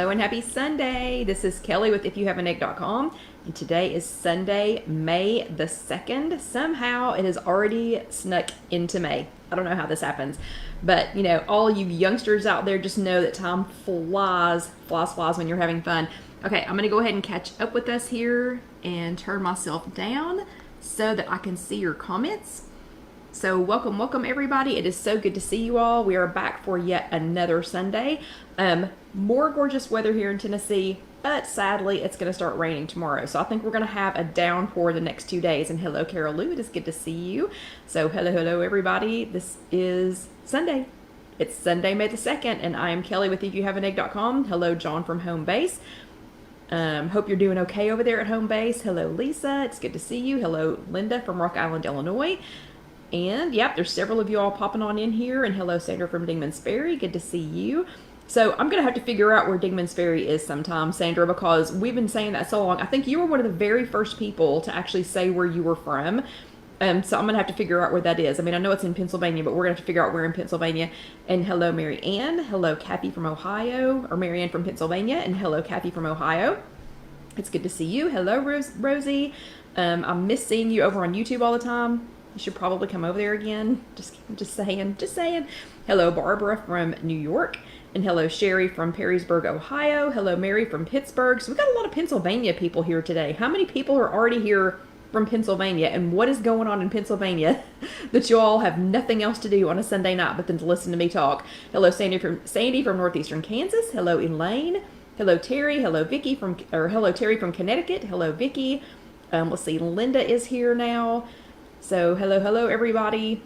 Hello and happy Sunday. This is Kelly with IfYouHaveAnEgg.com, and today is Sunday, May the 2nd. Somehow it has already snuck into May. I don't know how this happens, but you know, all you youngsters out there, just know that time flies when you're having fun. Okay, I'm gonna go ahead and catch up with us here and turn myself down so that I can see your comments. So welcome everybody. It is so good to see you all. We are back for yet another Sunday. More gorgeous weather here in Tennessee, but sadly it's going to start raining tomorrow. So I think we're going to have a downpour the next 2 days. And hello, Carol Lou. It is good to see you. So hello everybody. This is Sunday. It's Sunday, May the 2nd, and I am Kelly with IfYouHaveAnEgg.com. Hello, John from home base. Hope you're doing okay over there at home base. Hello, Lisa. It's good to see you. Hello, Linda from Rock Island, Illinois. And yep, there's several of you all popping on in here. And hello, Sandra from Dingman's Ferry. Good to see you. So I'm going to have to figure out where Dingman's Ferry is sometime, Sandra, because we've been saying that so long. I think you were one of the very first people to actually say where you were from. So I'm going to have to figure out where that is. I mean, I know it's in Pennsylvania, but we're going to have to figure out where in Pennsylvania. And hello, Mary Ann. Hello, Kathy from Ohio, or Mary Ann from Pennsylvania. And hello, Kathy from Ohio. It's good to see you. Hello, Rosie. I miss seeing you over on YouTube all the time. You should probably come over there again. Just saying. Hello, Barbara from New York. And hello, Sherry from Perrysburg, Ohio. Hello, Mary from Pittsburgh. So we've got a lot of Pennsylvania people here today. How many people are already here from Pennsylvania? And what is going on in Pennsylvania that you all have nothing else to do on a Sunday night but then to listen to me talk? Hello, Sandy from Northeastern Kansas. Hello, Elaine. Hello, Terry. Hello, hello, Terry from Connecticut. Hello, Vicky. Let's see, Linda is here now. So hello everybody.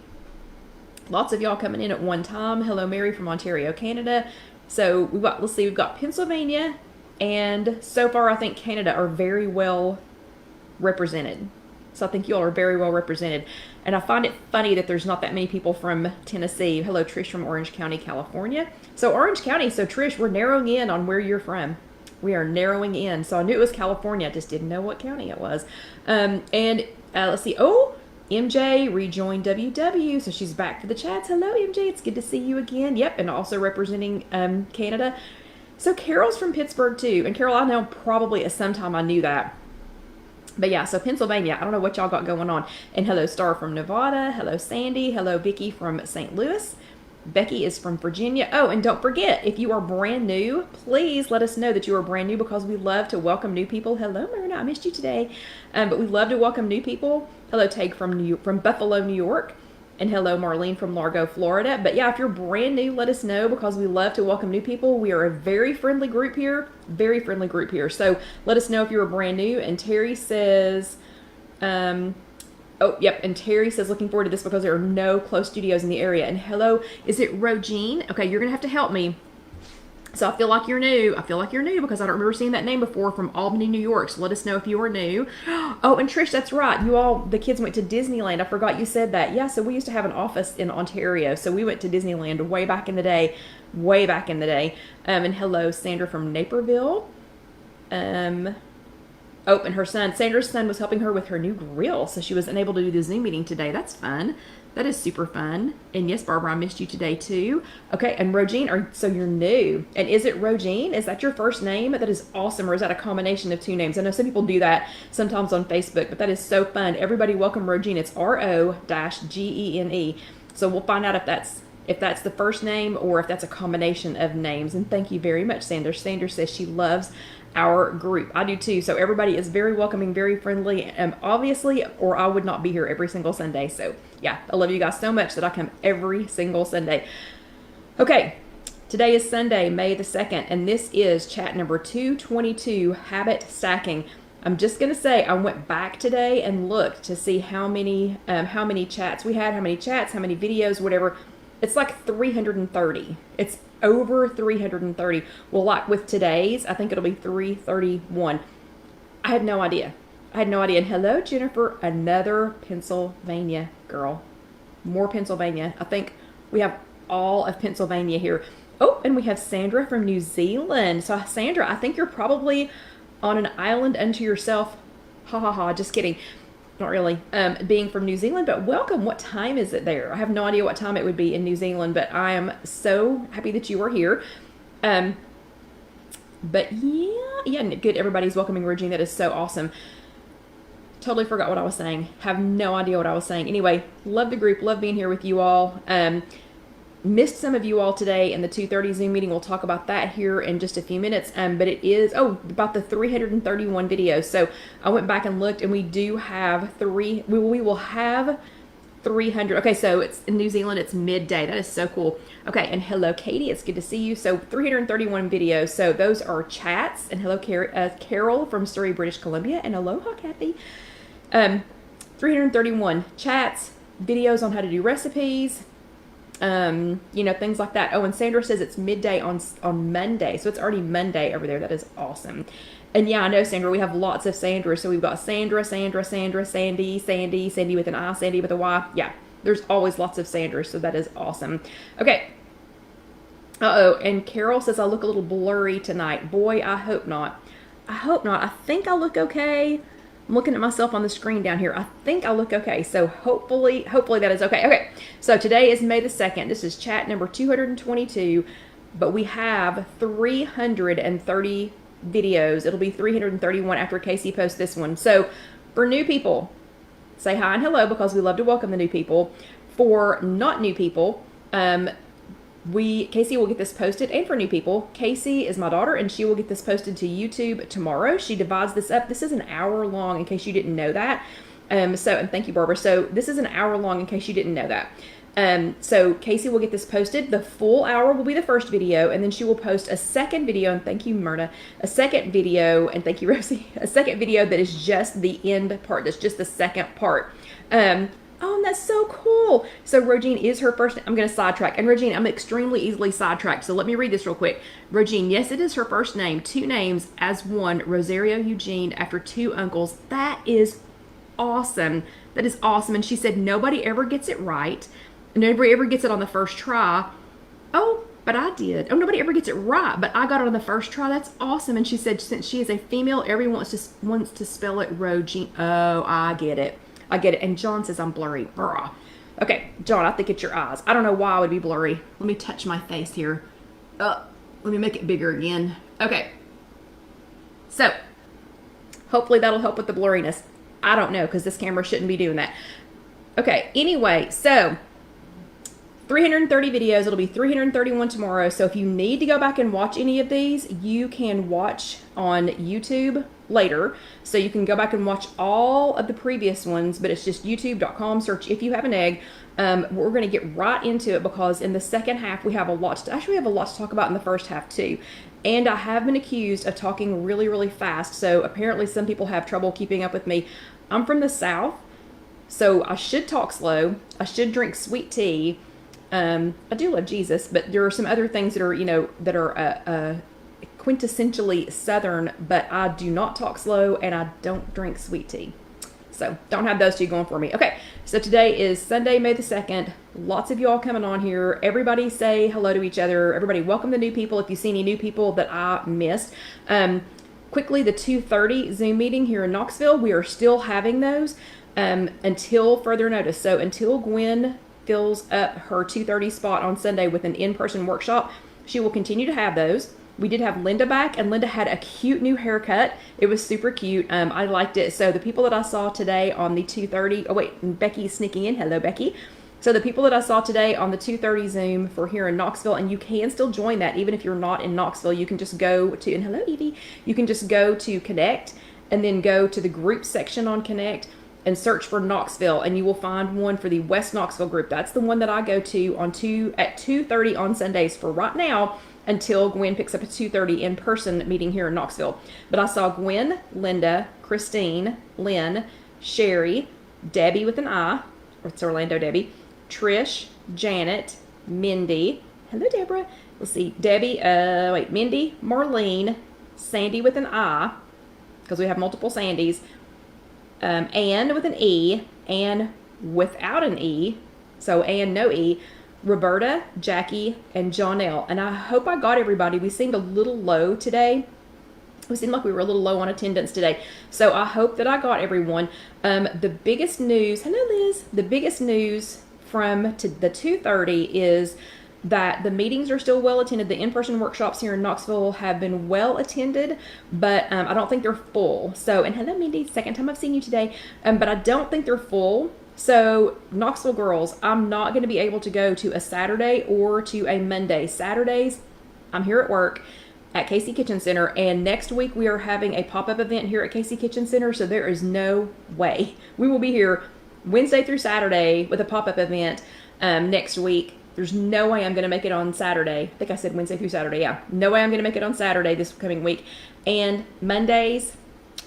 Lots of y'all coming in at one time. Hello, Mary from Ontario, Canada. So we've got Pennsylvania, and so far I think Canada are very well represented. So I think y'all are very well represented. And I find it funny that there's not that many people from Tennessee. Hello, Trish from Orange County, California. So Orange County, so Trish, we're narrowing in on where you're from. We are narrowing in. So I knew it was California. I just didn't know what county it was. Let's see. Oh, MJ rejoined WW, so she's back for the chats. Hello, MJ. It's good to see you again. Yep, and also representing Canada. So Carol's from Pittsburgh too, and Carol, I know probably at some time I knew that. But yeah, so Pennsylvania, I don't know what y'all got going on. And hello, Star from Nevada. Hello, Sandy. Hello, Vicky from St. Louis. Becky is from Virginia. Oh, and don't forget, if you are brand new, please let us know that you are brand new, because we love to welcome new people. Hello, Myrna. I missed you today. But we love to welcome new people. Hello, Tag from Buffalo, New York. And hello, Marlene from Largo, Florida. But yeah, if you're brand new, let us know, because we love to welcome new people. We are a very friendly group here. So let us know if you're brand new. And Terry says, oh, yep. And Terry says, looking forward to this because there are no close studios in the area. And hello, is it Rogine? Okay, you're going to have to help me. So I feel like you're new. Because I don't remember seeing that name before, from Albany, New York. So let us know if you are new. Oh, and Trish, that's right. The kids went to Disneyland. I forgot you said that. Yeah, so we used to have an office in Ontario. So we went to Disneyland way back in the day. And hello, Sandra from Naperville. Oh, and Sandra's son was helping her with her new grill, so she was unable to do the Zoom meeting today. That's fun. That is super fun. And yes, Barbara, I missed you today too. Okay, and Rogine, so you're new. And is it Rogine? Is that your first name? That is awesome. Or is that a combination of two names? I know some people do that sometimes on Facebook, but that is so fun. Everybody welcome Rogine. It's R-O-G-E-N-E. So we'll find out if that's the first name or if that's a combination of names. And thank you very much, Sandra. Sandra says she loves our group. I do too. So everybody is very welcoming, very friendly, obviously, or I would not be here every single Sunday. So yeah, I love you guys so much that I come every single Sunday. Okay, today is Sunday, May the 2nd, and this is chat number 222, habit stacking. I'm just going to say, I went back today and looked to see how many chats we had, how many videos, whatever. It's like 330. It's over 330. Well, like with today's, I think it'll be 331. I had no idea. And hello, Jennifer, another Pennsylvania girl. More Pennsylvania. I think we have all of Pennsylvania here. Oh, and we have Sandra from New Zealand. So Sandra, I think you're probably on an island unto yourself. Ha ha ha, just kidding. Not really, being from New Zealand, but welcome. What time is it there? I have no idea what time it would be in New Zealand, but I am so happy that you are here. But yeah, good. Everybody's welcoming Regine. That is so awesome. Totally forgot what I was saying. Have no idea what I was saying. Anyway, love the group. Love being here with you all. Missed some of you all today in the 2:30 Zoom meeting. We'll talk about that here in just a few minutes. But it is, about the 331 videos. So I went back and looked, and we do have we will have 300. Okay, so it's in New Zealand, it's midday. That is so cool. Okay, and hello, Katie. It's good to see you. So 331 videos. So those are chats. And hello, Carol from Surrey, British Columbia. And aloha, Kathy. 331 chats, videos on how to do recipes, things like that. Oh, and Sandra says it's midday on Monday. So it's already Monday over there. That is awesome. And yeah, I know, Sandra, we have lots of Sandras. So we've got Sandra, Sandy with an I, Sandy with a Y. Yeah, there's always lots of Sandras. So that is awesome. Okay. And Carol says I look a little blurry tonight. Boy, I hope not. I think I look okay. I'm looking at myself on the screen down here. I think I look okay. So hopefully that is okay. Okay. So today is May the 2nd. This is chat number 222, but we have 330 videos. It'll be 331 after Casey posts this one. So for new people, say hi and hello, because we love to welcome the new people. For not new people, Casey will get this posted. And for new people, Casey is my daughter, and she will get this posted to YouTube tomorrow. She divides this up. This is an hour long, in case you didn't know that. And thank you, Barbara. So this is an hour long, in case you didn't know that. So Casey will get this posted. The full hour will be the first video, and then she will post a second video. And thank you, Myrna. A second video, and thank you, Rosie. A second video that is just the end part. That's just the second part. Oh, and that's so cool. So Regine is her first. I'm going to sidetrack. And Regine, I'm extremely easily sidetracked. So let me read this real quick. Regine, yes, it is her first name. 2 names as one. Rosario Eugene after 2 uncles. That is awesome. That is awesome. And she said nobody ever gets it right. Nobody ever gets it on the first try. Oh, but I did. Oh, nobody ever gets it right, but I got it on the first try. That's awesome. And she said since she is a female, everyone wants to spell it Regine. Oh, I get it. And John says I'm blurry. Bruh. Okay, John, I think it's your eyes. I don't know why I would be blurry. Let me touch my face here. Let me make it bigger again. Okay. So, hopefully that'll help with the blurriness. I don't know, because this camera shouldn't be doing that. Okay, anyway, so 330 videos. It'll be 331 tomorrow. So if you need to go back and watch any of these, you can watch on YouTube later. So you can go back and watch all of the previous ones, but it's just youtube.com, search If You Have an Egg. We're going to get right into it, because in the second half we have a lot to talk about in the first half too. And I have been accused of talking really, really fast. So apparently some people have trouble keeping up with me. I'm from the South, so I should talk slow. I should drink sweet tea. I do love Jesus, but there are some other things that are, quintessentially Southern, but I do not talk slow and I don't drink sweet tea. So don't have those two going for me. Okay, so today is Sunday, May the 2nd. Lots of y'all coming on here. Everybody say hello to each other. Everybody welcome the new people. If you see any new people that I missed. Quickly, the 2:30 Zoom meeting here in Knoxville, we are still having those until further notice. So until Gwen fills up her 2:30 spot on Sunday with an in-person workshop, she will continue to have those. We did have Linda back, and Linda had a cute new haircut. It was super cute. I liked it. So the people that I saw today on the 2:30, oh wait, Becky's sneaking in. Hello, Becky. So the people that I saw today on the 2:30 Zoom for here in Knoxville, and you can still join that even if you're not in Knoxville. You can just go to, and hello, Evie. You can just go to Connect and then go to the group section on Connect and search for Knoxville, and you will find one for the West Knoxville group. That's the one that I go to at 2:30 on Sundays for right now, until Gwen picks up a 2:30 in-person meeting here in Knoxville. But I saw Gwen, Linda, Christine, Lynn, Sherry, Debbie with an I, or it's Orlando Debbie, Trish, Janet, Mindy, hello Deborah, let's see, Debbie, Mindy, Marlene, Sandy with an I, because we have multiple Sandys, Ann with an E, Ann without an E, so Ann no E, Roberta, Jackie, and Jonelle. And I hope I got everybody. We seemed a little low today. We seemed like we were a little low on attendance today. So I hope that I got everyone. The biggest news, hello Liz, the biggest news from the 2:30 is that the meetings are still well attended. The in-person workshops here in Knoxville have been well attended, but I don't think they're full. So, and hello, Mindy, second time I've seen you today. But I don't think they're full. So, Knoxville girls, I'm not going to be able to go to a Saturday or to a Monday. Saturdays, I'm here at work at Casey Kitchen Center, and next week we are having a pop-up event here at Casey Kitchen Center, so there is no way. We will be here Wednesday through Saturday with a pop-up event next week. There's no way I'm going to make it on Saturday. I think I said Wednesday through Saturday. Yeah. No way I'm going to make it on Saturday this coming week. And Mondays,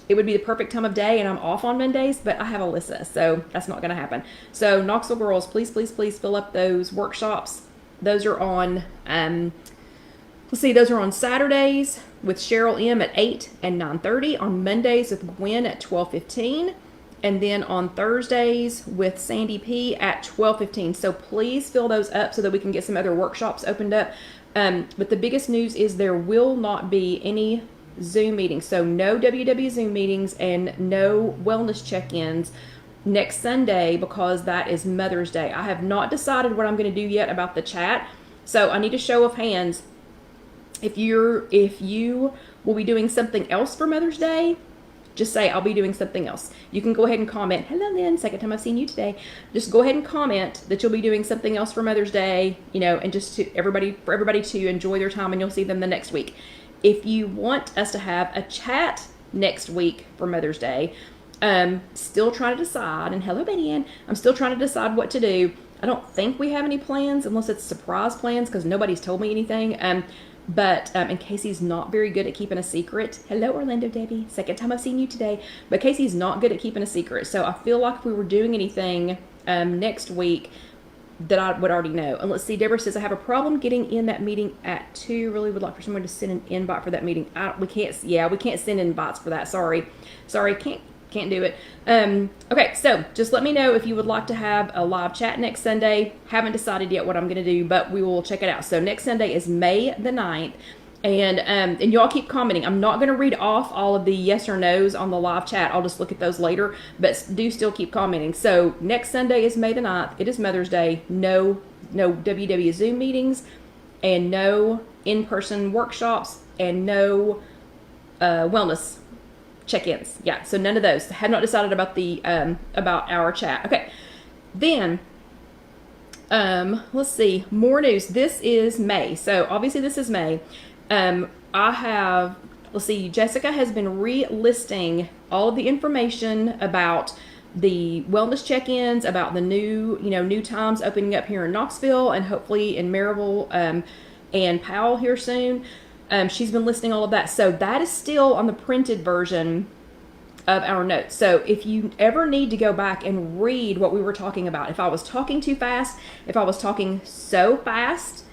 it would be the perfect time of day, and I'm off on Mondays, but I have Alyssa, so that's not going to happen. So Knoxville girls, please, please, please fill up those workshops. Those are on, those are on Saturdays with Cheryl M. at 8 and 9:30. On Mondays with Gwen at 12:15. And then on Thursdays with Sandy P at 12:15. So please fill those up so that we can get some other workshops opened up. But the biggest news is there will not be any Zoom meetings. So no WW Zoom meetings and no wellness check-ins next Sunday because that is Mother's Day. I have not decided what I'm going to do yet about the chat. So I need a show of hands. If you will be doing something else for Mother's Day, just say, I'll be doing something else. You can go ahead and comment, hello Lynn, second time I've seen you today. Just go ahead and comment that you'll be doing something else for Mother's Day, and just for everybody to enjoy their time, and you'll see them the next week. If you want us to have a chat next week for Mother's Day, still trying to decide, and hello Betty Ann, I'm still trying to decide what to do. I don't think we have any plans, unless it's surprise plans, because nobody's told me anything. And Casey's not very good at keeping a secret. Hello, Orlando Debbie. Second time I've seen you today. But Casey's not good at keeping a secret. So I feel like if we were doing anything next week that I would already know. And let's see, Deborah says, I have a problem getting in that meeting at 2. Really would like for someone to send an invite for that meeting. We can't send invites for that. Sorry, can't do it. Okay, so just let me know if you would like to have a live chat next Sunday. Haven't decided yet what I'm going to do, but we will check it out. So next Sunday is May the 9th. And y'all keep commenting. I'm not going to read off all of the yes or no's on the live chat. I'll just look at those later, but do still keep commenting. So next Sunday is May the 9th. It is Mother's Day. No WW Zoom meetings and no in-person workshops and no wellness check-ins. Yeah, so none of those. Have not decided about the about our chat. Okay, then let's see, more news. This is May, so obviously this is May. Let's see, Jessica has been relisting all of the information about the wellness check-ins, about the new times opening up here in Knoxville and hopefully in Maryville and Powell here soon. She's been listing all of that. So that is still on the printed version of our notes. So if you ever need to go back and read what we were talking about, if I was talking too fast, if I was talking so fast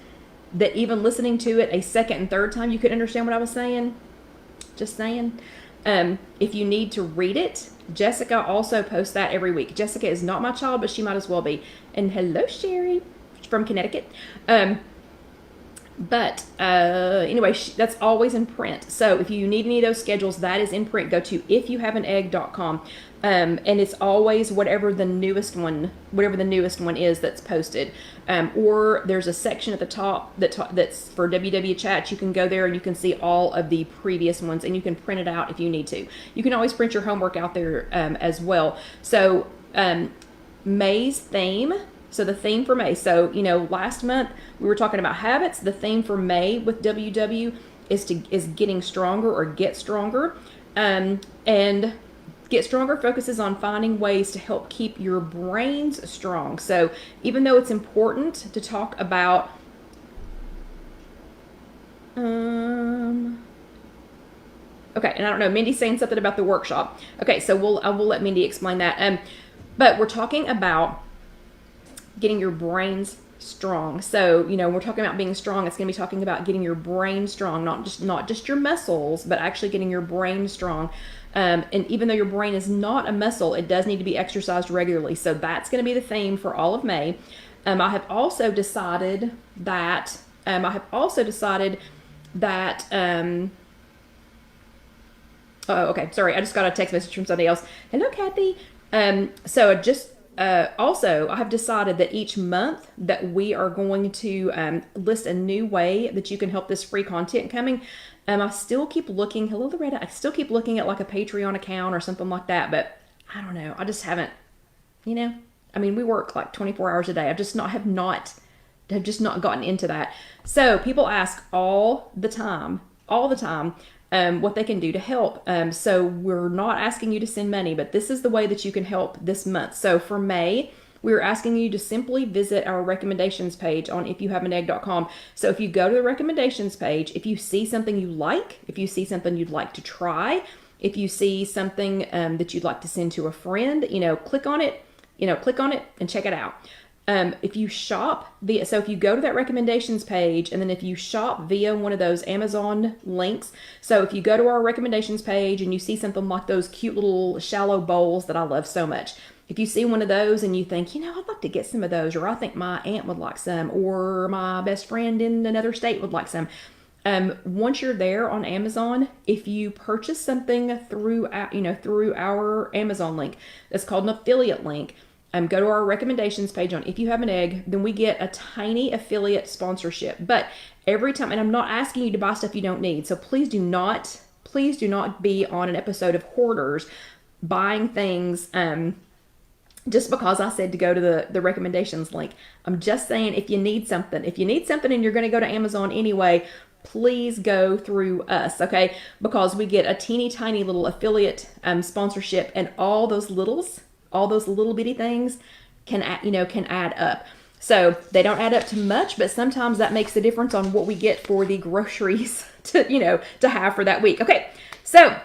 that even listening to it a second and third time you could understand what I was saying, just saying. If you need to read it, Jessica also posts that every week. Jessica is not my child, but she might as well be. And hello, Sherry from Connecticut. But anyway, that's always in print. So if you need any of those schedules, that is in print. Go to IfYouHaveAnEgg.com. And it's always whatever the newest one is that's posted. Or there's a section at the top that's for WW Chat. You can go there and you can see all of the previous ones, and you can print it out if you need to. You can always print your homework out there as well. So May's theme. So the theme for May. So, last month we were talking about habits. The theme for May with WW is getting stronger or get stronger. And Get Stronger focuses on finding ways to help keep your brains strong. So even though it's important to talk about okay, and I don't know, Mindy's saying something about the workshop. Okay, so I will let Mindy explain that. But we're talking about getting your brains strong. So, we're talking about being strong. It's going to be talking about getting your brain strong, not just your muscles, but actually getting your brain strong. And even though your brain is not a muscle, it does need to be exercised regularly. So that's going to be the theme for all of May. I have also decided that, oh, okay, sorry, I just got a text message from somebody else. Hello, Kathy. So I just Also, I have decided that each month that we are going to list a new way that you can help this free content coming. I still keep looking, hello Loretta, I still keep looking at like a Patreon account or something like that, but I don't know. I just haven't, I mean, we work like 24 hours a day. Have just not gotten into that. So people ask all the time, what they can do to help. So we're not asking you to send money, but this is the way that you can help this month. So for May, we're asking you to simply visit our recommendations page on IfYouHaveAnEgg.com. So if you go to the recommendations page, if you see something you like, if you see something you'd like to try, if you see something that you'd like to send to a friend, click on it, and check it out. If you shop so if you go to that recommendations page, and then if you shop via one of those Amazon links, so if you go to our recommendations page and you see something like those cute little shallow bowls that I love so much, if you see one of those and you think, I'd like to get some of those, or I think my aunt would like some, or my best friend in another state would like some, once you're there on Amazon, if you purchase something through our Amazon link, that's called an affiliate link, go to our recommendations page on If You Have an Egg, then we get a tiny affiliate sponsorship. But every time, and I'm not asking you to buy stuff you don't need, so please do not be on an episode of Hoarders buying things just because I said to go to the recommendations link. I'm just saying, if you need something and you're going to go to Amazon anyway, please go through us, okay? Because we get a teeny tiny little affiliate sponsorship, and all those little bitty things can add up. So they don't add up to much, but sometimes that makes a difference on what we get for the groceries to have for that week. Okay, so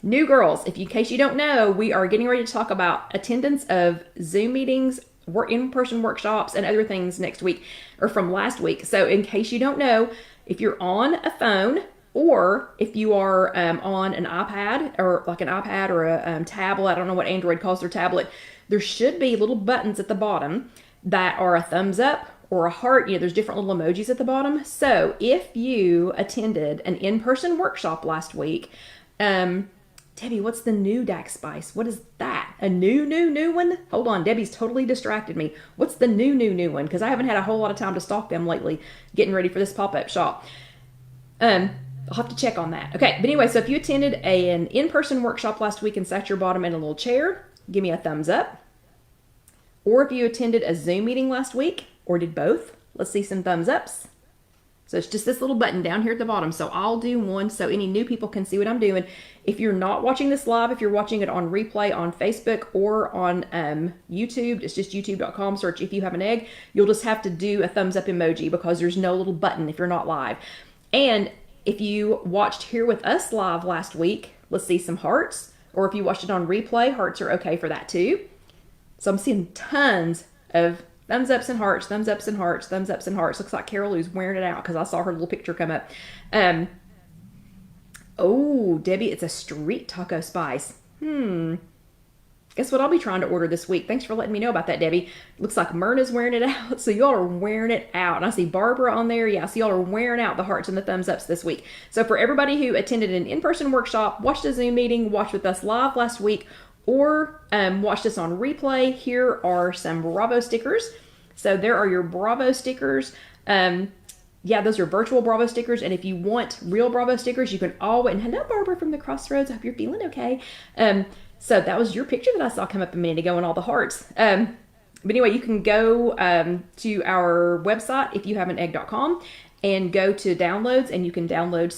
new girls, in case you don't know, we are getting ready to talk about attendance of Zoom meetings, in-person workshops, and other things next week, or from last week. So in case you don't know, if you're on a phone, or if you are on an iPad, or a tablet, I don't know what Android calls their tablet, there should be little buttons at the bottom that are a thumbs up or a heart. There's different little emojis at the bottom. So if you attended an in-person workshop last week, Debbie, what's the new Dax Spice? What is that? A new one? Hold on, Debbie's totally distracted me. What's the new one? Because I haven't had a whole lot of time to stalk them lately, getting ready for this pop-up shop. I'll have to check on that. Okay, but anyway, so if you attended an in-person workshop last week and sat your bottom in a little chair, give me a thumbs up. Or if you attended a Zoom meeting last week, or did both, let's see some thumbs ups. So it's just this little button down here at the bottom. So I'll do one so any new people can see what I'm doing. If you're not watching this live, if you're watching it on replay on Facebook or on YouTube, it's just youtube.com, search If You Have an Egg. You'll just have to do a thumbs up emoji because there's no little button if you're not live. And if you watched here with us live last week, let's see some hearts. Or if you watched it on replay, hearts are okay for that too. So I'm seeing tons of thumbs ups and hearts, thumbs ups and hearts, thumbs ups and hearts. Looks like Carol Lou's wearing it out because I saw her little picture come up. Oh, Debbie, it's a street taco spice. Guess what I'll be trying to order this week. Thanks for letting me know about that, Debbie. Looks like Myrna's wearing it out. So y'all are wearing it out. And I see Barbara on there. Yeah, so y'all are wearing out the hearts and the thumbs ups this week. So for everybody who attended an in-person workshop, watched a Zoom meeting, watched with us live last week, or watched us on replay, here are some Bravo stickers. So there are your Bravo stickers. Yeah, those are virtual Bravo stickers. And if you want real Bravo stickers, you can always... And hello, Barbara from the Crossroads. I hope you're feeling okay. So that was your picture that I saw come up a minute ago and all the hearts. But anyway, you can go to our website, IfYouHaveAnEgg.com, and go to downloads, and you can download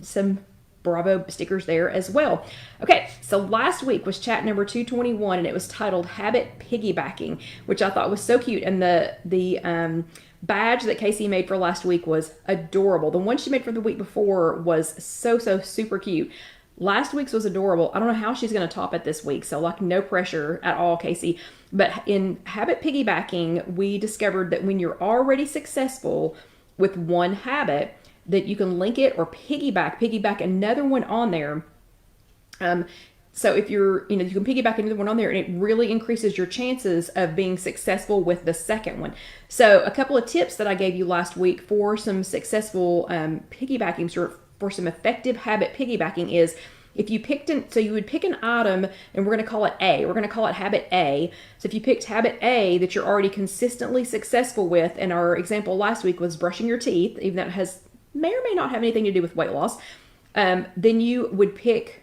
some Bravo stickers there as well. Okay, so last week was chat number 221, and it was titled Habit Piggybacking, which I thought was so cute. And the badge that Casey made for last week was adorable. The one she made for the week before was so super cute. Last week's was adorable. I don't know how she's going to top it this week, so like no pressure at all, Casey. But in habit piggybacking, we discovered that when you're already successful with one habit, that you can link it or piggyback another one on there. So if you're, you can piggyback another one on there, and it really increases your chances of being successful with the second one. So a couple of tips that I gave you last week for some successful piggybacking, for some effective habit piggybacking is if you picked so you would pick an item, and we're going to call it A. We're going to call it habit A. So if you picked habit A that you're already consistently successful with, and our example last week was brushing your teeth, even though it may or may not have anything to do with weight loss, then you would pick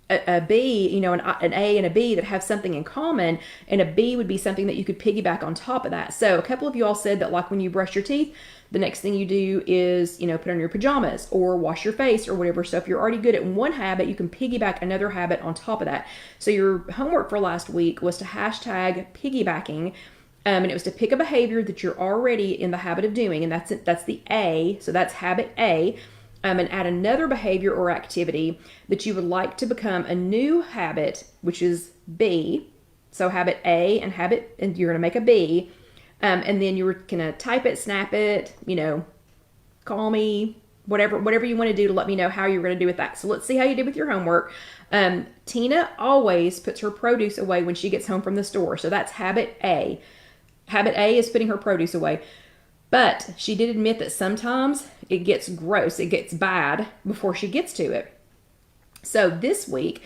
a B, you know, an A and a B that have something in common, and a B would be something that you could piggyback on top of that. So a couple of you all said that, like, when you brush your teeth, the next thing you do is, you know, put on your pajamas or wash your face or whatever. So if you're already good at one habit, you can piggyback another habit on top of that. So your homework for last week was to hashtag piggybacking, and it was to pick a behavior that you're already in the habit of doing, and that's it. That's the A. So that's habit A. And add another behavior or activity that you would like to become a new habit, which is B. So habit A and you're going to make a B. And then you're going to type it, snap it, you know, call me, whatever you want to do to let me know how you're going to do with that. So let's see how you did with your homework. Tina always puts her produce away when she gets home from the store. So that's habit A. Habit A is putting her produce away. But she did admit that sometimes it gets gross, it gets bad before she gets to it. So this week,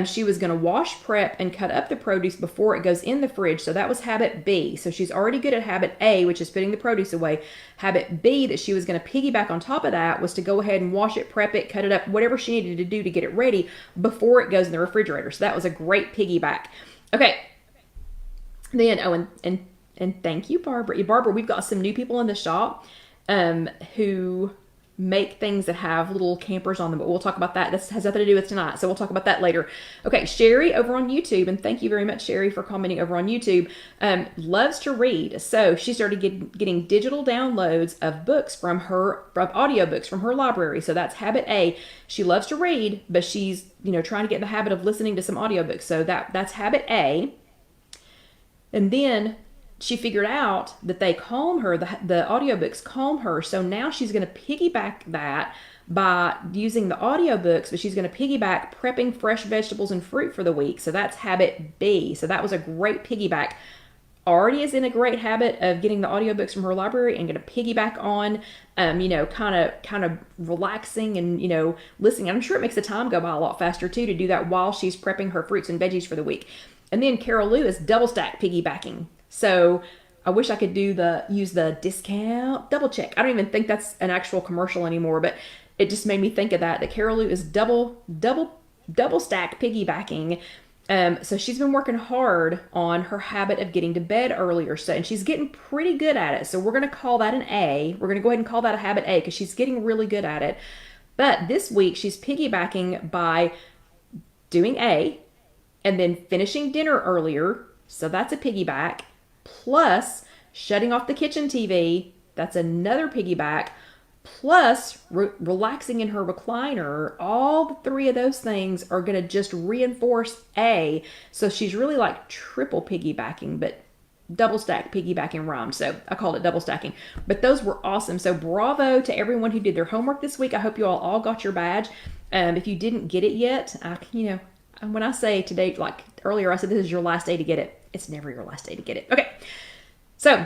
she was going to wash, prep, and cut up the produce before it goes in the fridge. So that was habit B. So she's already good at habit A, which is putting the produce away. Habit B that she was going to piggyback on top of that was to go ahead and wash it, prep it, cut it up, whatever she needed to do to get it ready before it goes in the refrigerator. So that was a great piggyback. Okay. Then, and thank you, Barbara. Barbara, we've got some new people in the shop who make things that have little campers on them, but we'll talk about that. This has nothing to do with tonight, so we'll talk about that later. Okay, Sherry over on YouTube, and thank you very much, Sherry, for commenting over on YouTube, loves to read. So she started getting digital downloads of books of audiobooks from her library. So that's habit A. She loves to read, but she's, you know, trying to get in the habit of listening to some audiobooks. So that's habit A. And then she figured out that they calm her, the audiobooks calm her. So now she's going to piggyback that by using the audiobooks, but she's going to piggyback prepping fresh vegetables and fruit for the week. So that's habit B. So that was a great piggyback. Already is in a great habit of getting the audiobooks from her library and going to piggyback on, you know, kind of relaxing and, you know, listening. I'm sure it makes the time go by a lot faster too to do that while she's prepping her fruits and veggies for the week. And then Carol Lou is double stack piggybacking. So I wish I could use the discount double check. I don't even think that's an actual commercial anymore, but it just made me think of that Carol Lou is double stack piggybacking. So she's been working hard on her habit of getting to bed earlier. And she's getting pretty good at it. So we're going to call that an A. We're going to go ahead and call that a habit A because she's getting really good at it. But this week she's piggybacking by doing A and then finishing dinner earlier. So that's a piggyback. Plus shutting off the kitchen TV. That's another piggyback. Plus relaxing in her recliner. All three of those things are going to just reinforce A. So she's really like triple piggybacking, but double stack piggybacking rhymed. So I called it double stacking. But those were awesome. So bravo to everyone who did their homework this week. I hope you all got your badge. If you didn't get it yet, when I say today, like earlier, I said this is your last day to get it. It's never your last day to get it. Okay. So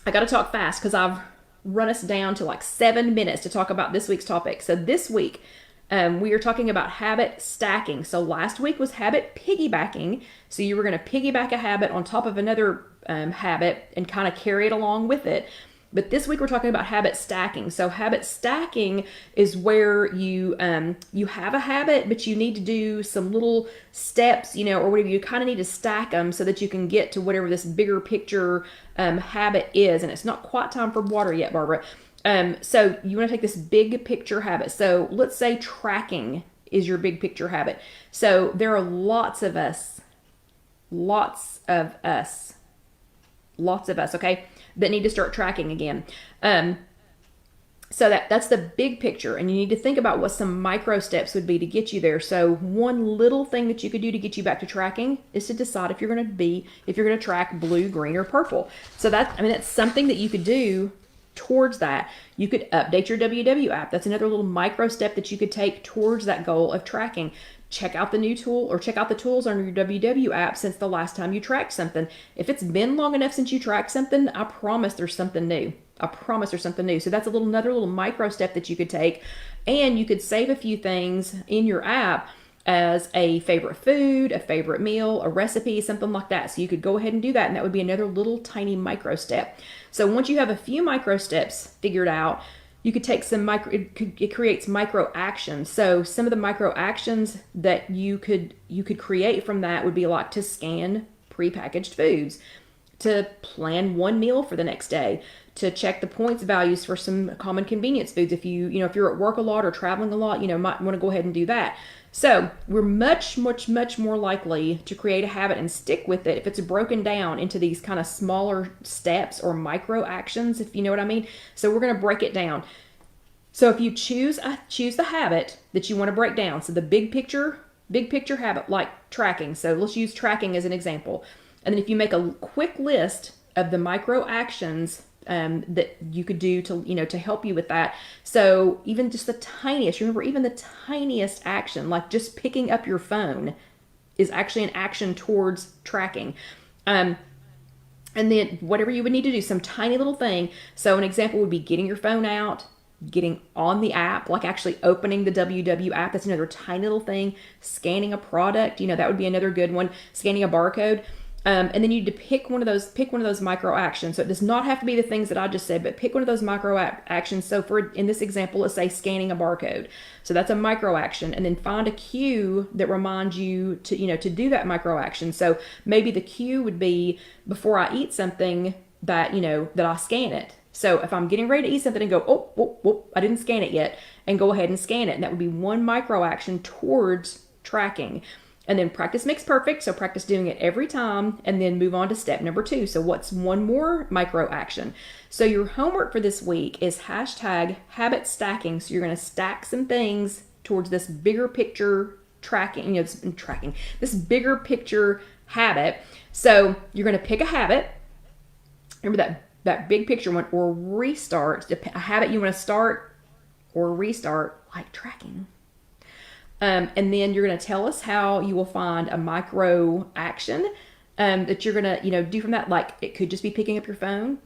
I got to talk fast because I've run us down to like 7 minutes to talk about this week's topic. So this week, we are talking about habit stacking. So last week was habit piggybacking. So you were going to piggyback a habit on top of another habit and kind of carry it along with it. But this week we're talking about habit stacking. So habit stacking is where you have a habit, but you need to do some little steps, or whatever. You kind of need to stack them so that you can get to whatever this bigger picture habit is. And it's not quite time for water yet, Barbara. So you want to take this big picture habit. So let's say tracking is your big picture habit. So there are lots of us, okay, that need to start tracking again. So that's the big picture, and you need to think about what some micro steps would be to get you there. So one little thing that you could do to get you back to tracking is to decide if you're going to track blue, green, or purple. So that's something that you could do towards that. You could update your WW app. That's another little micro step that you could take towards that goal of tracking. Check out the new tool or check out the tools on your WW app since the last time you tracked something. If it's been long enough since you tracked something, I promise there's something new. I promise there's something new. So that's another little micro step that you could take. And you could save a few things in your app as a favorite food, a favorite meal, a recipe, something like that. So you could go ahead and do that, and that would be another little tiny micro step. So once you have a few micro steps figured out, you could take some it creates micro actions. So some of the micro actions that you could create from that would be like to scan prepackaged foods, to plan one meal for the next day, to check the points values for some common convenience foods. If if you're at work a lot or traveling a lot, might want to go ahead and do that. So we're much more likely to create a habit and stick with it if it's broken down into these kind of smaller steps or micro actions, if you know what I mean. So we're going to break it down. So if you choose the habit that you want to break down, so the big picture habit, like tracking. So let's use tracking as an example. And then if you make a quick list of the micro actions that you could do to help you with that. So even just the tiniest, remember, even the tiniest action, like just picking up your phone, is actually an action towards tracking. And then whatever you would need to do, some tiny little thing. So an example would be getting your phone out, getting on the app, like actually opening the WW app. That's another tiny little thing. Scanning a product, that would be another good one. Scanning a barcode. And then you need to pick one of those micro actions. So it does not have to be the things that I just said, but pick one of those micro actions. So in this example, let's say scanning a barcode. So that's a micro action, and then find a cue that reminds you to do that micro action. So maybe the cue would be before I eat something that I scan it. So if I'm getting ready to eat something and go, oh, I didn't scan it yet, and go ahead and scan it. And that would be one micro action towards tracking. And then practice makes perfect. So practice doing it every time, and then move on to step number 2. So what's one more micro action? So your homework for this week is #habit stacking. So you're going to stack some things towards this bigger picture tracking, this bigger picture habit. So you're going to pick a habit. Remember that big picture one, or restart a habit you want to start or restart, like tracking. And then you're going to tell us how you will find a micro action that you're going to, do from that. Like it could just be picking up your phone.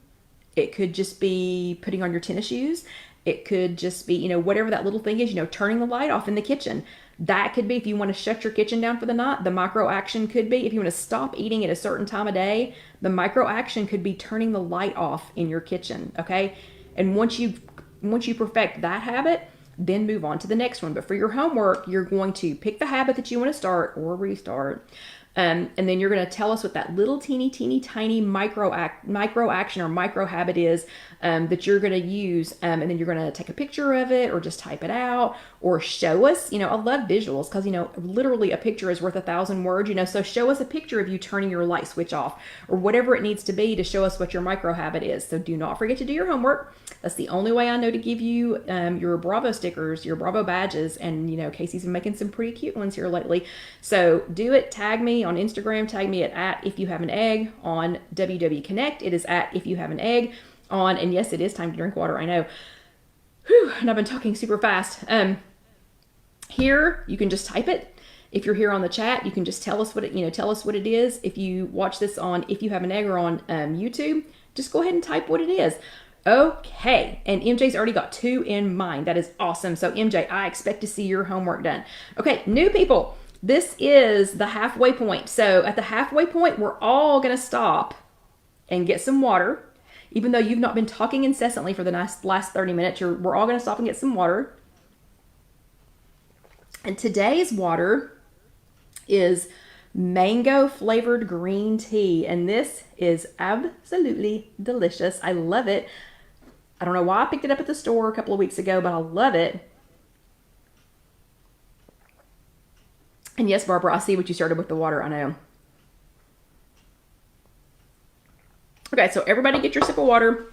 It could just be putting on your tennis shoes. It could just be, whatever that little thing is, turning the light off in the kitchen. That could be if you want to shut your kitchen down for the night. The micro action could be if you want to stop eating at a certain time of day. The micro action could be turning the light off in your kitchen. Okay. And once you perfect that habit, then move on to the next one. But for your homework, you're going to pick the habit that you want to start or restart. And then you're going to tell us what that little teeny tiny micro action or micro habit is that you're going to use. And then you're going to take a picture of it, or just type it out, or show us. I love visuals because, literally a picture is worth 1,000 words. So show us a picture of you turning your light switch off, or whatever it needs to be to show us what your micro habit is. So do not forget to do your homework. That's the only way I know to give you your Bravo stickers, your Bravo badges. And, Casey's been making some pretty cute ones here lately. So do it. Tag me on Instagram. Tag me at IfYouHaveAnEgg. On WW Connect, it is at IfYouHaveAnEgg. And yes, it is time to drink water. I know. Whew, and I've been talking super fast. Here, you can just type it. If you're here on the chat, you can just tell us what it is. If you watch this on IfYouHaveAnEgg or on YouTube, just go ahead and type what it is. Okay, and MJ's already got 2 in mind. That is awesome. So MJ, I expect to see your homework done. Okay, new people, this is the halfway point. So at the halfway point, we're all gonna stop and get some water. Even though you've not been talking incessantly for the last 30 minutes, we're all gonna stop and get some water. And today's water is mango flavored green tea, and this is absolutely delicious. I love it. I don't know why I picked it up at the store a couple of weeks ago, but I love it. And yes, Barbara, I see what you started with the water. I know. Okay, so everybody get your sip of water,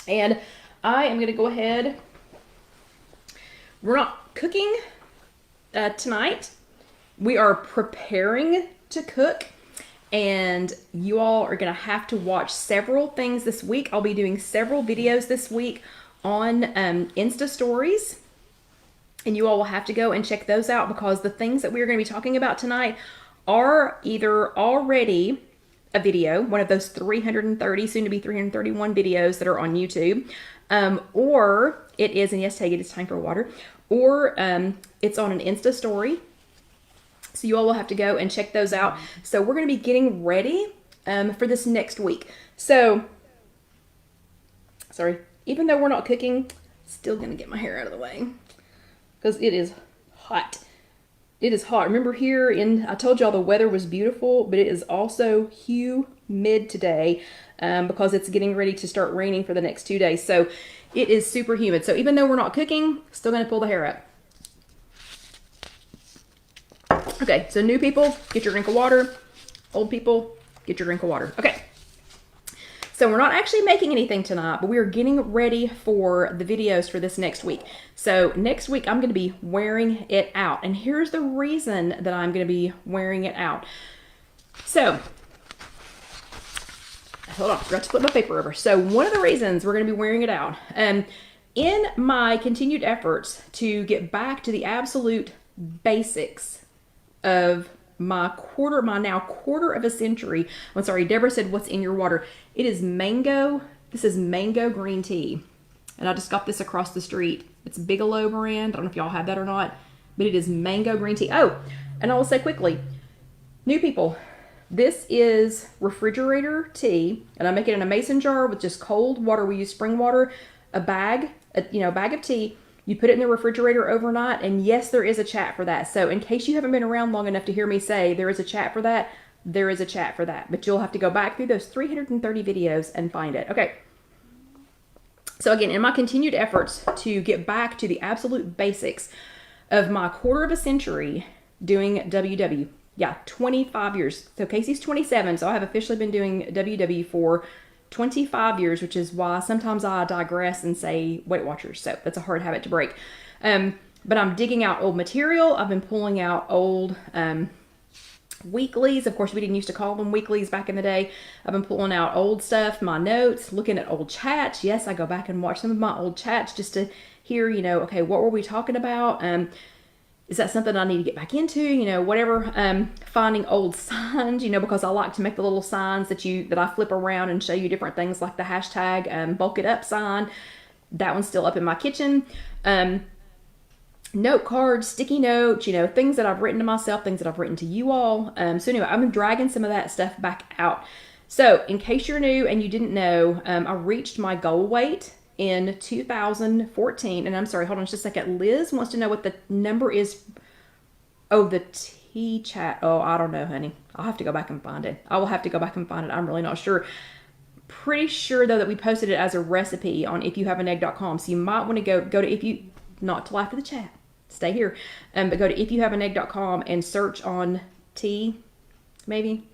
and I am going to go ahead. We're not cooking tonight. We are preparing to cook, and you all are going to have to watch several things this week. I'll be doing several videos this week on Insta stories, and you all will have to go and check those out, because the things that we're going to be talking about tonight are either already a video, one of those 330, soon to be 331 videos that are on YouTube. Or it is, and yes, Tage, it is time for water. Or it's on an Insta story. So you all will have to go and check those out. So we're going to be getting ready for this next week. So, sorry, even though we're not cooking, still going to get my hair out of the way because it is hot. It is hot. Remember here I told y'all the weather was beautiful, but it is also humid today because it's getting ready to start raining for the next 2 days. So it is super humid. So even though we're not cooking, still going to pull the hair up. Okay, so new people, get your drink of water. Old people, get your drink of water. Okay. So we're not actually making anything tonight, but we are getting ready for the videos for this next week. So next week, I'm going to be wearing it out. And here's the reason that I'm going to be wearing it out. So, hold on, I forgot to flip my paper over. So one of the reasons we're going to be wearing it out, in my continued efforts to get back to the absolute basics of my now quarter of a century. I'm sorry, Deborah said, what's in your water? It is mango. This is mango green tea. And I just got this across the street. It's Bigelow brand. I don't know if y'all have that or not, but it is mango green tea. Oh, and I will say quickly, new people, this is refrigerator tea, and I make it in a mason jar with just cold water. We use spring water, a bag of tea. You put it in the refrigerator overnight, and yes, there is a chat for that. So in case you haven't been around long enough to hear me say there is a chat for that, there is a chat for that. But you'll have to go back through those 330 videos and find it. Okay. So again, in my continued efforts to get back to the absolute basics of my quarter of a century doing WW. Yeah, 25 years. So Casey's 27, so I have officially been doing WW for 25 years, which is why sometimes I digress and say Weight Watchers. So that's a hard habit to break. But I'm digging out old material. I've been pulling out old weeklies. Of course, we didn't used to call them weeklies back in the day. I've been pulling out old stuff, my notes, looking at old chats. Yes, I go back and watch some of my old chats just to hear, okay, what were we talking about? Is that something I need to get back into? Whatever. Finding old signs, because I like to make the little signs that I flip around and show you different things, like the hashtag bulk it up sign. That one's still up in my kitchen. Note cards, sticky notes, things that I've written to myself, things that I've written to you all. So anyway, I'm dragging some of that stuff back out. So in case you're new and you didn't know, I reached my goal weight in 2014. And I'm sorry, hold on just a second. Liz wants to know what the number is. Oh, the tea chat. Oh, I don't know, honey. I'll have to go back and find it. I will have to go back and find it. I'm really not sure. Pretty sure, though, that we posted it as a recipe on IfYouHaveAnEgg.com. So you might want to go to not till after the chat. Stay here. But go to IfYouHaveAnEgg.com and search on tea, maybe.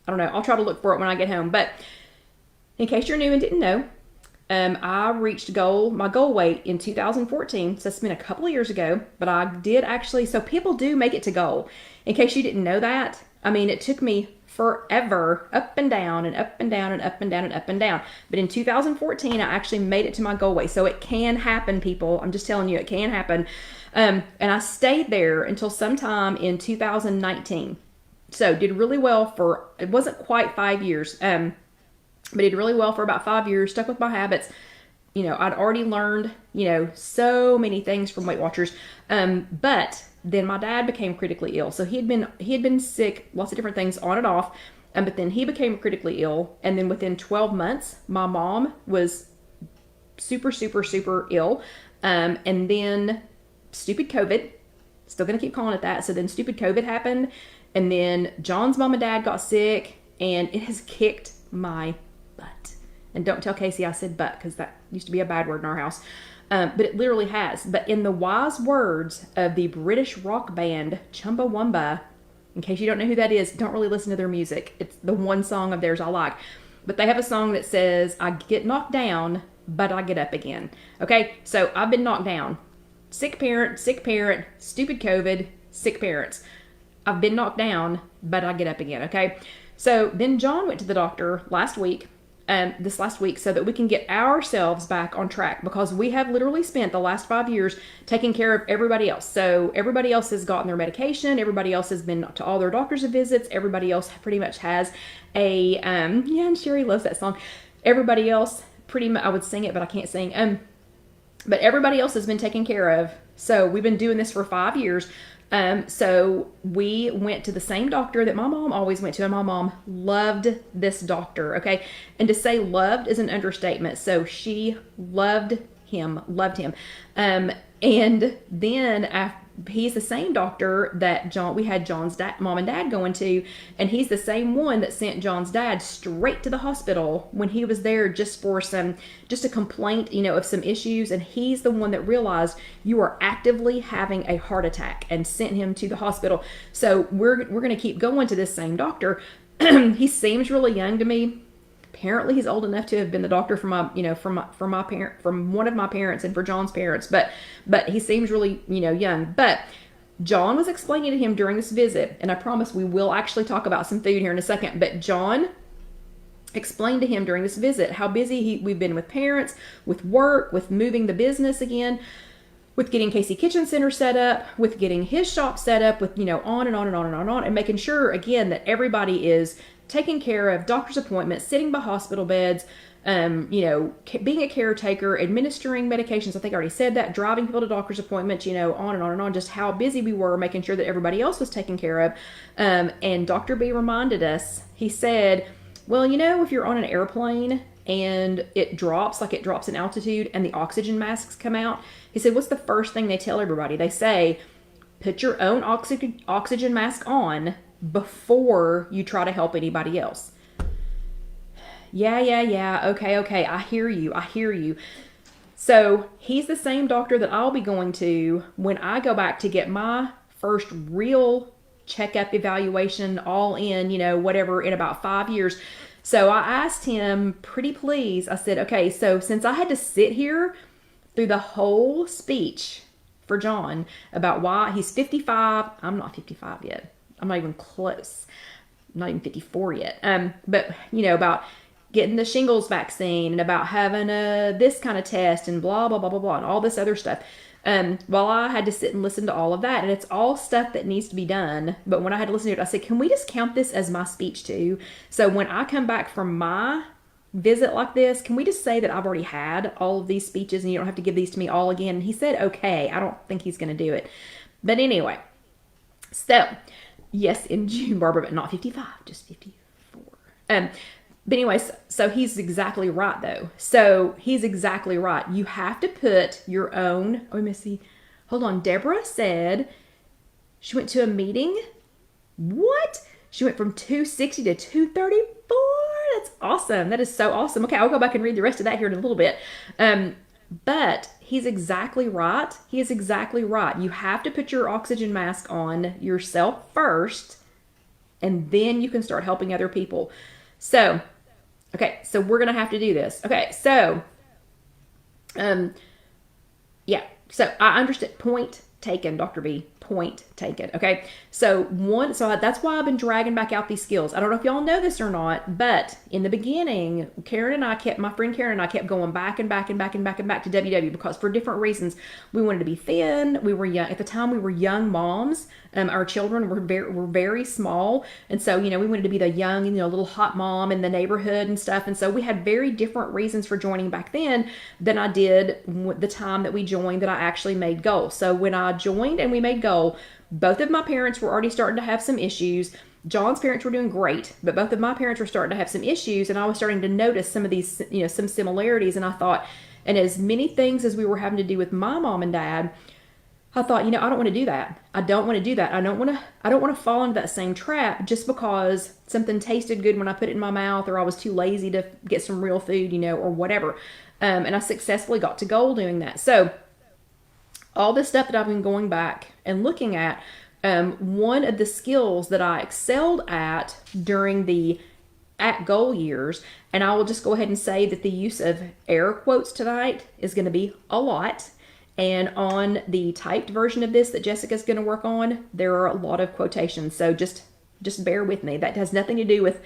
I don't know. I'll try to look for it when I get home. But in case you're new and didn't know, I reached my goal weight in 2014. So it's been a couple of years ago, but I did actually, so people do make it to goal. In case you didn't know that, it took me forever, up and down and up and down and up and down and up and down. But in 2014, I actually made it to my goal weight. So it can happen, people. I'm just telling you, it can happen. And I stayed there until sometime in 2019. So did really well it wasn't quite 5 years. But did really well for about 5 years, stuck with my habits. I'd already learned, so many things from Weight Watchers. But then my dad became critically ill. So he had been sick, lots of different things on and off. But then he became critically ill. And then within 12 months, my mom was super, super, super ill. And then stupid COVID, still going to keep calling it that. So then stupid COVID happened. And then John's mom and dad got sick. And it has kicked my butt. And don't tell Casey I said butt, because that used to be a bad word in our house. But it literally has. But in the wise words of the British rock band Chumbawamba, in case you don't know who that is, don't really listen to their music. It's the one song of theirs I like. But they have a song that says, I get knocked down, but I get up again. Okay, so I've been knocked down. Sick parent, stupid COVID, sick parents. I've been knocked down, but I get up again, okay? So then John went to the doctor last week. this last week so that we can get ourselves back on track, because we have literally spent the last 5 years taking care of everybody else. So everybody else has gotten their medication. Everybody else has been to all their doctor's visits. Everybody else pretty much has a, yeah, and Sherry loves that song. Everybody else pretty much, I would sing it, but I can't sing. But everybody else has been taken care of. So we've been doing this for 5 years. So we went to the same doctor that my mom always went to, and my mom loved this doctor. Okay. And to say loved is an understatement. So she loved him. And then he's the same doctor that we had John's mom and dad going to, and he's the same one that sent John's dad straight to the hospital when he was there just for just a complaint, of some issues. And he's the one that realized you are actively having a heart attack and sent him to the hospital. So we're going to keep going to this same doctor. He seems really young to me. Apparently he's old enough to have been the doctor for from one of my parents and for John's parents, but he seems really, young. But John was explaining to him during this visit, and I promise we will actually talk about some food here in a second, but John explained to him during this visit how busy we've been with parents, with work, with moving the business again, with getting Casey Kitchen Center set up, with getting his shop set up, with, on and on and on and on and on, and making sure, again, that everybody is taking care of doctor's appointments, sitting by hospital beds, being a caretaker, administering medications. I think I already said that, driving people to doctor's appointments, on and on and on, just how busy we were making sure that everybody else was taken care of. And Dr. B reminded us, he said, well, if you're on an airplane and it drops in altitude and the oxygen masks come out, he said, what's the first thing they tell everybody? They say, put your own oxygen mask on before you try to help anybody else. Yeah. Okay. I hear you. So he's the same doctor that I'll be going to when I go back to get my first real checkup evaluation, all in, whatever, in about 5 years. So I asked him, pretty please, I said, okay, so since I had to sit here through the whole speech for John about why he's 55, I'm not 55 yet. I'm not even close. I'm not even 54 yet. But, about getting the shingles vaccine and about having this kind of test and blah, blah, blah, blah, blah, and all this other stuff. While I had to sit and listen to all of that, and it's all stuff that needs to be done. But when I had to listen to it, I said, can we just count this as my speech too? So when I come back from my visit like this, can we just say that I've already had all of these speeches and you don't have to give these to me all again? And he said, okay. I don't think he's going to do it. But anyway, so yes, in June, Barbara, but not 55, just 54. But anyway, so he's exactly right, though. So he's exactly right. You have to put your own, let me see. Hold on. Deborah said she went to a meeting. What? She went from 260 to 234. That's awesome. That is so awesome. Okay, I'll go back and read the rest of that here in a little bit. But he's exactly right. He is exactly right. You have to put your oxygen mask on yourself first, and then you can start helping other people. So, okay, so we're going to have to do this. Okay, so, yeah, so I understand. Point taken, Dr. B. Point taken. Okay, so that's why I've been dragging back out these skills. I don't know if y'all know this or not, but in the beginning, my friend Karen and I kept going back and back to WW because for different reasons. We wanted to be thin. We were young at the time. We were young moms. Our children were very small, and so we wanted to be the young, little hot mom in the neighborhood and stuff. And so we had very different reasons for joining back then than I did the time that we joined, that I actually made goal. So when I joined and we made goal, both of my parents were already starting to have some issues. John's parents were doing great, but both of my parents were starting to have some issues, and I was starting to notice some of these, some similarities. And I thought, and as many things as we were having to do with my mom and dad, I thought, I don't want to do that. I don't want to fall into that same trap just because something tasted good when I put it in my mouth, or I was too lazy to get some real food, or whatever. And I successfully got to goal doing that. So all this stuff that I've been going back and looking at, one of the skills that I excelled at during the at goal years, and I will just go ahead and say that the use of air quotes tonight is going to be a lot. And on the typed version of this that Jessica's going to work on, there are a lot of quotations. So just bear with me. That has nothing to do with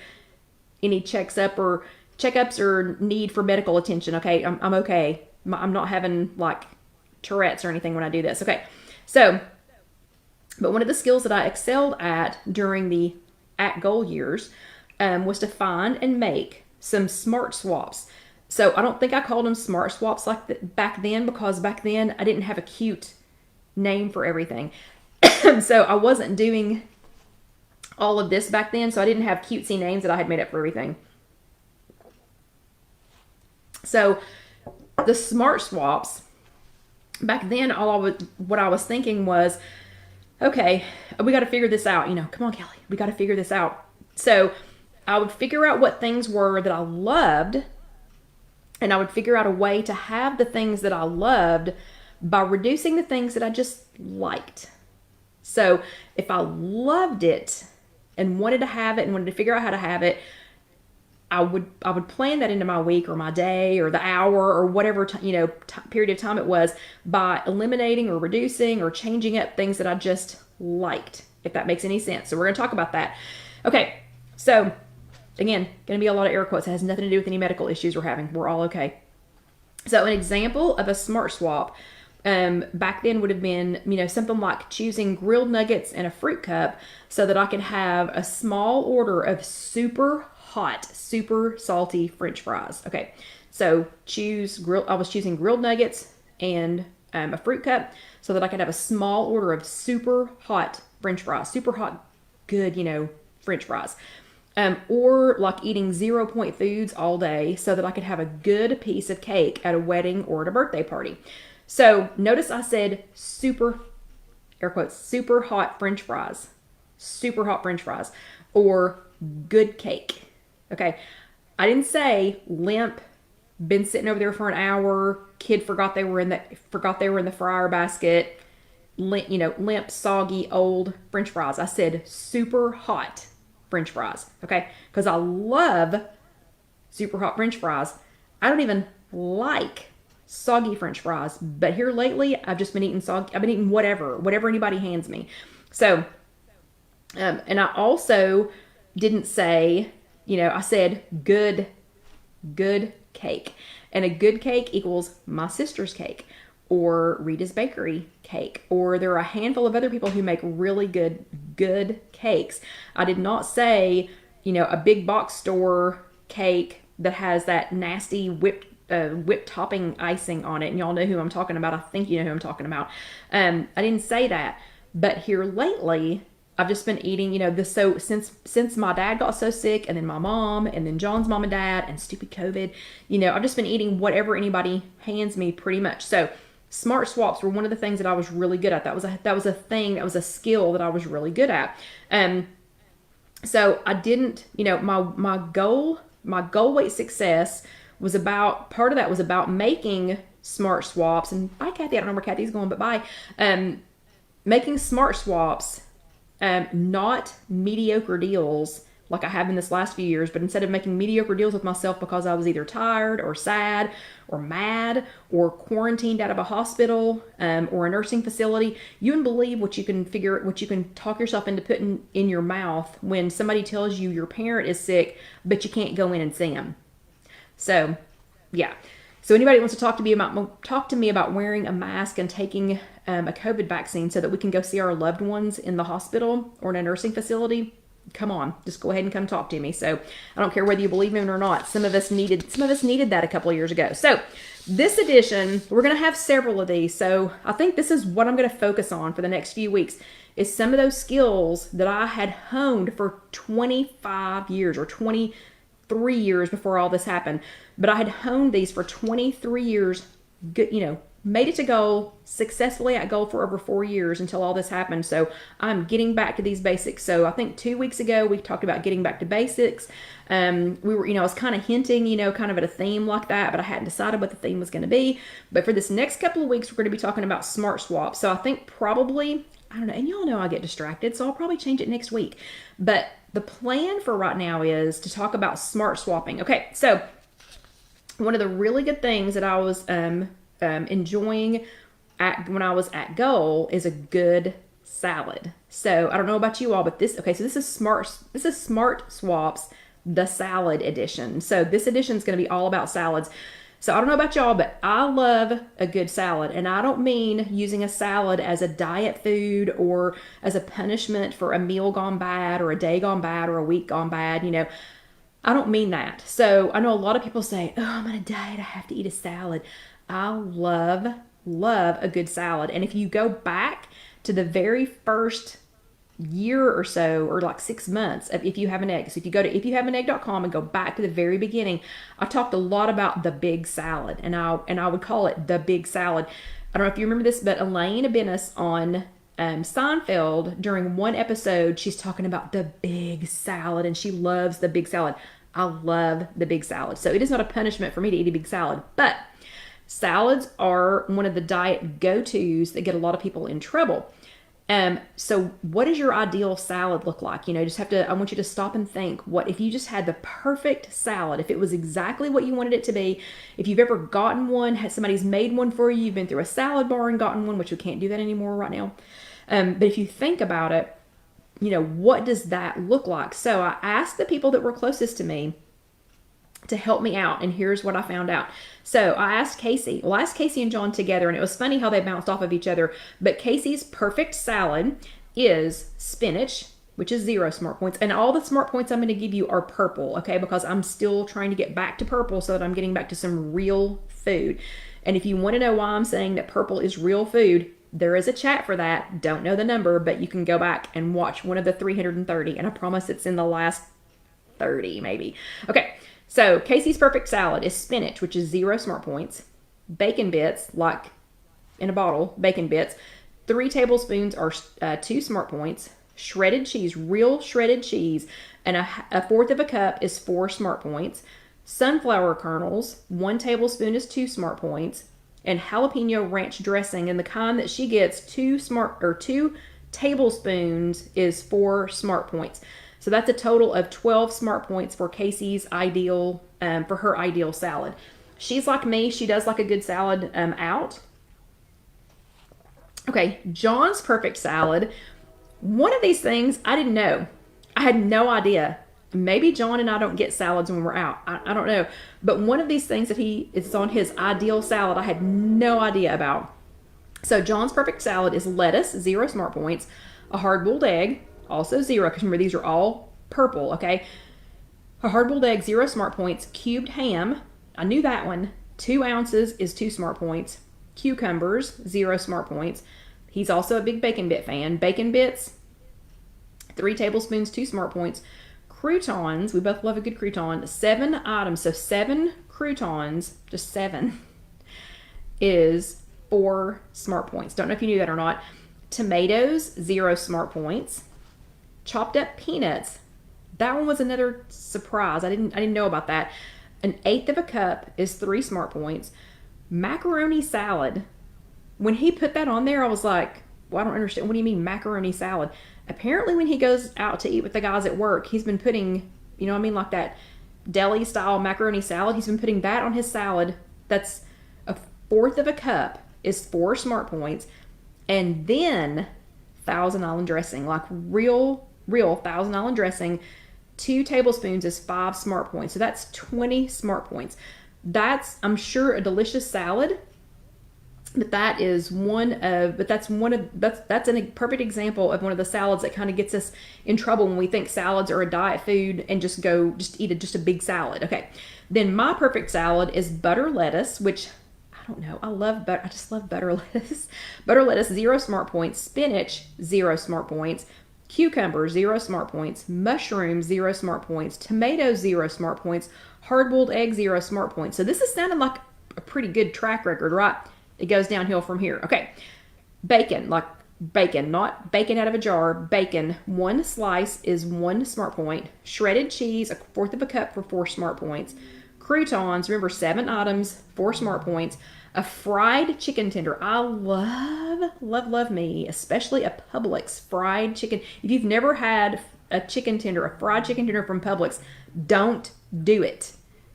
any checks up or checkups or need for medical attention. Okay, I'm okay. I'm not having like Tourette's or anything when I do this. Okay, so, but one of the skills that I excelled at during the at goal years was to find and make some smart swaps. So I don't think I called them smart swaps like back then, because back then I didn't have a cute name for everything. So I wasn't doing all of this back then, so I didn't have cutesy names that I had made up for everything. So the smart swaps, back then, what I was thinking was, okay, we got to figure this out. Come on, Kelly, we got to figure this out. So I would figure out what things were that I loved, and I would figure out a way to have the things that I loved by reducing the things that I just liked. So if I loved it and wanted to have it and wanted to figure out how to have it, I would plan that into my week or my day or the hour or whatever period of time it was, by eliminating or reducing or changing up things that I just liked, if that makes any sense. So we're going to talk about that. Okay, so again, going to be a lot of air quotes. It has nothing to do with any medical issues we're having. We're all okay. So an example of a smart swap back then would have been, something like choosing grilled nuggets and a fruit cup so that I could have a small order of super hot, super salty French fries. Okay, so I was choosing grilled nuggets and a fruit cup so that I could have a small order of super hot French fries, super hot, good, French fries. Or like eating 0 point foods all day so that I could have a good piece of cake at a wedding or at a birthday party. So notice I said super, air quotes, super hot French fries, or good cake. Okay, I didn't say limp, been sitting over there for an hour, kid forgot they were in the fryer basket, limp, soggy, old French fries. I said super hot French fries. Okay, because I love super hot French fries. I don't even like soggy French fries, but here lately I've just been eating I've been eating whatever anybody hands me. So, and I also didn't say, I said good cake, and a good cake equals my sister's cake or Rita's Bakery cake, or there are a handful of other people who make really good cakes. I did not say, a big box store cake that has that nasty whipped topping icing on it, and y'all know who I'm talking about. I think you know who I'm talking about. I didn't say that, but here lately I've just been eating, so since my dad got so sick, and then my mom, and then John's mom and dad, and stupid COVID, I've just been eating whatever anybody hands me pretty much. So smart swaps were one of the things that I was really good at. That was a skill that I was really good at. So I didn't, my goal weight success was part of that was about making smart swaps. And bye, Kathy. I don't know where Kathy's going, but bye. Making smart swaps, not mediocre deals like I have in this last few years, but instead of making mediocre deals with myself because I was either tired or sad or mad or quarantined out of a hospital or a nursing facility, you wouldn't believe what you can talk yourself into putting in your mouth when somebody tells you your parent is sick, but you can't go in and see them. So, yeah. So anybody wants to talk to me about wearing a mask and taking a COVID vaccine so that we can go see our loved ones in the hospital or in a nursing facility, come on, just go ahead and come talk to me. So I don't care whether you believe me or not. Some of us needed that a couple of years ago. So this edition, we're going to have several of these. So I think this is what I'm going to focus on for the next few weeks, is some of those skills that I had honed for 25 years or 23 years before all this happened. But I had honed these for 23 years, made it to goal, successfully at goal for over 4 years until all this happened. So I'm getting back to these basics. So I think 2 weeks ago, we talked about getting back to basics. I was kind of hinting, kind of at a theme like that, but I hadn't decided what the theme was going to be. But for this next couple of weeks, we're going to be talking about smart swaps. So I think probably, I don't know, and y'all know I get distracted, so I'll probably change it next week. But the plan for right now is to talk about smart swapping. Okay, so one of the really good things that I was enjoying when I was at goal is a good salad. So I don't know about you all, but this is smart swaps the salad edition. So this edition is going to be all about salads. So I don't know about y'all, but I love a good salad. And I don't mean using a salad as a diet food or as a punishment for a meal gone bad or a day gone bad or a week gone bad. I don't mean that. So I know a lot of people say, oh, I'm on a diet, I have to eat a salad. I love a good salad. And if you go back to the very first year or so, or like 6 months of If You Have an Egg. So if you go to IfYouHaveAnEgg.com and go back to the very beginning, I talked a lot about the big salad, and I would call it the big salad. I don't know if you remember this, but Elaine Benes on Seinfeld, during one episode, she's talking about the big salad, and she loves the big salad. I love the big salad. So it is not a punishment for me to eat a big salad, but salads are one of the diet go-tos that get a lot of people in trouble. So what does your ideal salad look like? I want you to stop and think, what if you just had the perfect salad, if it was exactly what you wanted it to be, if you've ever gotten one, somebody's made one for you, you've been through a salad bar and gotten one, which you can't do that anymore right now. But if you think about it, what does that look like? So I asked the people that were closest to me to help me out, and here's what I found out. So I asked Casey. Well, I asked Casey and John together, and it was funny how they bounced off of each other. But Casey's perfect salad is spinach, which is 0 smart points. And all the smart points I'm going to give you are purple, okay? Because I'm still trying to get back to purple so that I'm getting back to some real food. And if you want to know why I'm saying that purple is real food, there is a chat for that. Don't know the number, but you can go back and watch one of the 330. And I promise it's in the last 30, maybe. Okay. So Casey's perfect salad is spinach, which is 0 smart points, bacon bits, like in a bottle, bacon bits, 3 tablespoons are 2 smart points, shredded cheese, real shredded cheese, and a fourth of a cup is 4 smart points, sunflower kernels, 1 tablespoon is 2 smart points, and jalapeno ranch dressing, and the kind that she gets 2 tablespoons is 4 smart points. So that's a total of 12 smart points for Casey's ideal, for her ideal salad. She's like me. She does like a good salad out. Okay, John's perfect salad. One of these things I didn't know. I had no idea. Maybe John and I don't get salads when we're out. I don't know. But one of these things that is on his ideal salad, I had no idea about. So John's perfect salad is lettuce, 0 smart points, a hard-boiled egg, also 0, because remember, these are all purple, okay? A hard-boiled egg, 0 smart points. Cubed ham, I knew that one. 2 ounces is 2 smart points. Cucumbers, 0 smart points. He's also a big bacon bit fan. Bacon bits, 3 tablespoons, 2 smart points. Croutons, we both love a good crouton. 7 items, so 7 croutons, just 7, is 4 smart points. Don't know if you knew that or not. Tomatoes, 0 smart points. Chopped up peanuts. That one was another surprise. I didn't know about that. 1/8 of a cup is 3 smart points. Macaroni salad. When he put that on there, I was like, well, I don't understand. What do you mean macaroni salad? Apparently when he goes out to eat with the guys at work, he's been putting, like that deli style macaroni salad. He's been putting that on his salad. That's 1/4 of a cup is 4 smart points. And then Thousand Island dressing, like real Thousand Island dressing, 2 tablespoons is 5 smart points. So that's 20 smart points. That's, I'm sure, a delicious salad, but that's a perfect example of one of the salads that kind of gets us in trouble when we think salads are a diet food and just eat just a big salad. Okay. Then my perfect salad is butter lettuce, which I don't know. I love butter. I just love butter lettuce. Butter lettuce, 0 smart points. Spinach, 0 smart points. Cucumber, 0 smart points. Mushrooms, 0 smart points. Tomatoes, 0 smart points. Hard-boiled egg, 0 smart points. So this is sounding like a pretty good track record, right? It goes downhill from here. Okay. Bacon, like bacon, not bacon out of a jar. Bacon, 1 slice is 1 smart point. Shredded cheese, 1/4 of a cup for 4 smart points. Croutons, remember, 7 items, 4 smart points. A fried chicken tender. I love me, especially a Publix fried chicken. If you've never had a chicken tender, a fried chicken tender from Publix, don't do it,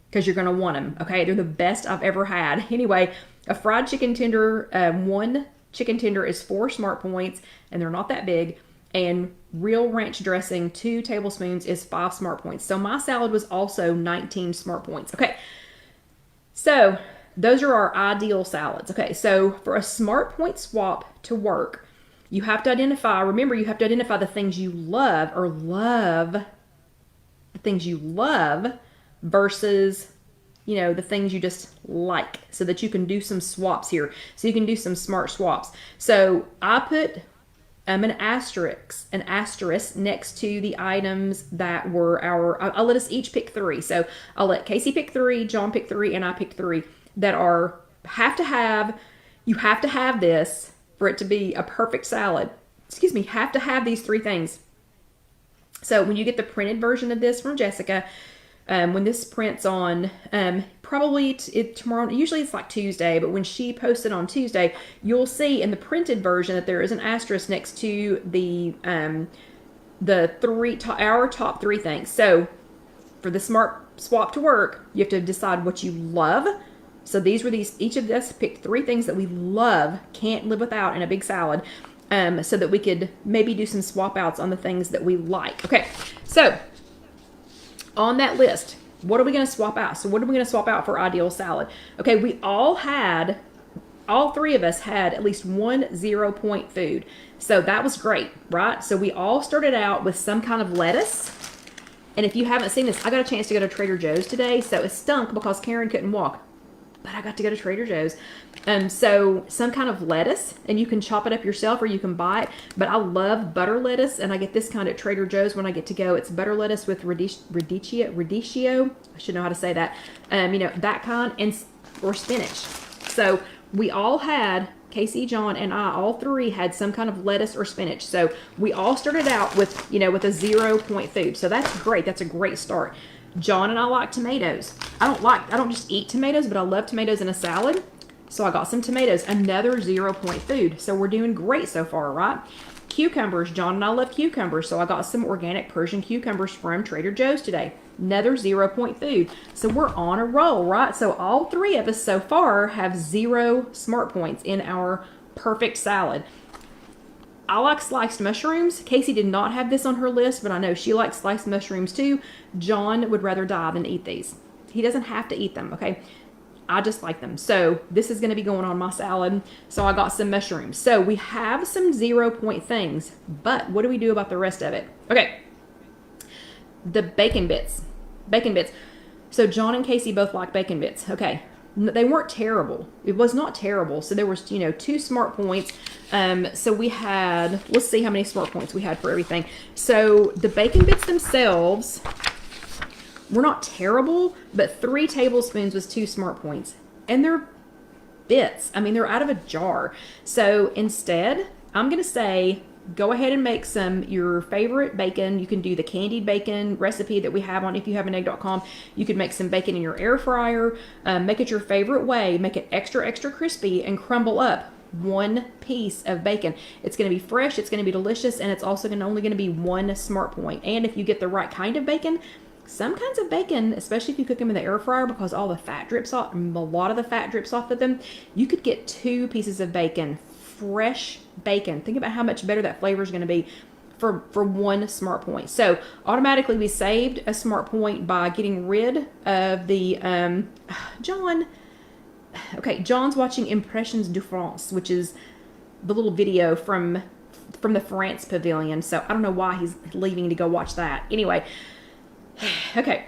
because you're going to want them, okay? They're the best I've ever had. Anyway, a fried chicken tender, 1 chicken tender is 4 smart points, and they're not that big. and real ranch dressing, 2 tablespoons, is 5 smart points. So my salad was also 19 smart points. Okay, so those are our ideal salads. Okay, so for a smart point swap to work, you have to identify, remember, you have to identify the things you love, or love the things you love versus, you know, the things you just like, so that you can do some swaps here. So you can do some smart swaps. So I put an asterisk next to the items that were I'll let us each pick 3. So I'll let Casey pick 3, John pick 3, and I pick 3 that are, you have to have this for it to be a perfect salad. Excuse me, have to have these 3 things. So when you get the printed version of this from Jessica, when this prints on, probably tomorrow, usually it's like Tuesday, but when she posts it on Tuesday, you'll see in the printed version that there is an asterisk next to our top 3 things. So for the smart swap to work, you have to decide what you love. So each of us picked 3 things that we love, can't live without in a big salad, so that we could maybe do some swap outs on the things that we like. Okay, so on that list, what are we going to swap out? So what are we going to swap out for ideal salad? Okay, all 3 of us had at least 1 0-point food. So that was great, right? So we all started out with some kind of lettuce. And if you haven't seen this, I got a chance to go to Trader Joe's today. So it stunk because Karen couldn't walk, but I got to go to Trader Joe's. So some kind of lettuce, and you can chop it up yourself or you can buy it. But I love butter lettuce, and I get this kind at Trader Joe's when I get to go. It's butter lettuce with radicchio. I should know how to say that. You know, that kind, or spinach. So we all had, Casey, John, and I, all 3 had some kind of lettuce or spinach. So we all started out with, you know, with a 0-point food. So that's great. That's a great start. John and I like tomatoes. I don't just eat tomatoes, but I love tomatoes in a salad. So I got some tomatoes, another 0-point food. So we're doing great so far, right? Cucumbers, John and I love cucumbers. So I got some organic Persian cucumbers from Trader Joe's today. Another 0-point food. So we're on a roll, right? So all 3 of us so far have 0 smart points in our perfect salad. I like sliced mushrooms. Casey did not have this on her list, but I know she likes sliced mushrooms too. John would rather die than eat these. He doesn't have to eat them, okay? I just like them. So this is going to be going on my salad. So I got some mushrooms. So we have some 0-point things, but what do we do about the rest of it? Okay. The bacon bits. So John and Casey both like bacon bits. Okay. They weren't terrible. It was not terrible. So there was, 2 smart points. So we had, let's see how many smart points we had for everything. So the bacon bits themselves were not terrible, but 3 tablespoons was 2 smart points. And they're bits. I mean, they're out of a jar. So instead, I'm going to say, go ahead and make your favorite bacon. You can do the candied bacon recipe that we have on IfYouHaveAnEgg.com. You could make some bacon in your air fryer. Make it your favorite way. Make it extra, extra crispy and crumble up 1 piece of bacon. It's going to be fresh. It's going to be delicious. And it's also only going to be 1 smart point. And if you get the right kind of bacon, some kinds of bacon, especially if you cook them in the air fryer, because all the fat drips off, a lot of the fat drips off of them, you could get 2 pieces of bacon, fresh bacon. Think about how much better that flavor is going to be for 1 smart point. So automatically we saved a smart point by getting rid of the John. Okay, John's watching Impressions de France, which is the little video from the France Pavilion. So I don't know why he's leaving to go watch that. Anyway, okay.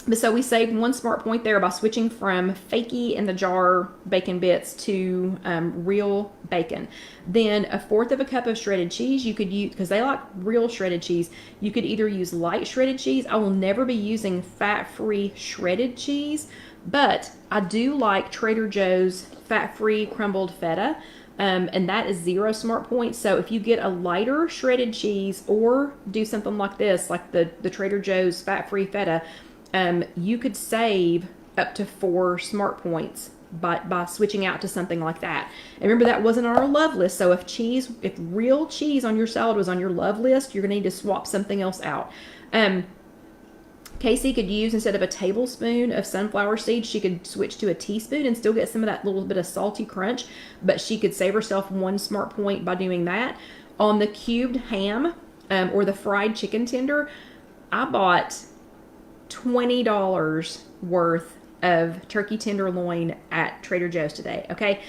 But so we saved 1 smart point there by switching from fakey in the jar bacon bits to real bacon. Then 1/4 cup of shredded cheese you could use, because they like real shredded cheese. You could either use light shredded cheese. I will never be using fat-free shredded cheese, but I do like Trader Joe's fat-free crumbled feta. And that is 0 smart points. So if you get a lighter shredded cheese, or do something like this, like the Trader Joe's fat-free feta, you could save up to 4 smart points by switching out to something like that. And remember, that wasn't on our love list. So if real cheese on your salad was on your love list, you're going to need to swap something else out. Casey could use, instead of a tablespoon of sunflower seeds, she could switch to a teaspoon and still get some of that little bit of salty crunch, but she could save herself 1 smart point by doing that. On the cubed ham or the fried chicken tender, I bought $20 worth of turkey tenderloin at Trader Joe's today, okay?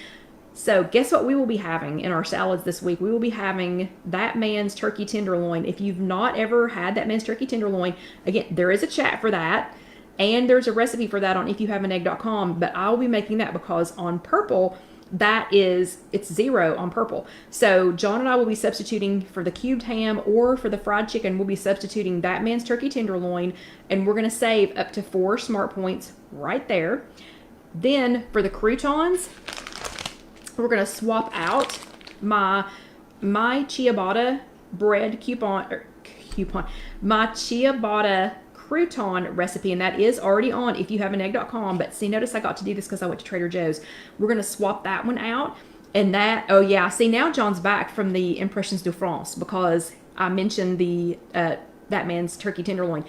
So guess what we will be having in our salads this week? We will be having that man's turkey tenderloin. If you've not ever had that man's turkey tenderloin, again, there is a chat for that, and there's a recipe for that on IfYouHaveAnEgg.com, but I'll be making that because on Purple, it's 0 on Purple. So John and I will be substituting for the cubed ham or for the fried chicken, we'll be substituting that man's turkey tenderloin, and we're going to save up to 4 smart points right there. Then for the croutons, we're going to swap out my ciabatta bread my ciabatta crouton recipe, and that is already on IfYouHaveAnEgg.com. But see, notice I got to do this because I went to Trader Joe's. We're going to swap that one out. And that, oh yeah, see, now John's back from the Impressions de France because I mentioned the that man's turkey tenderloin.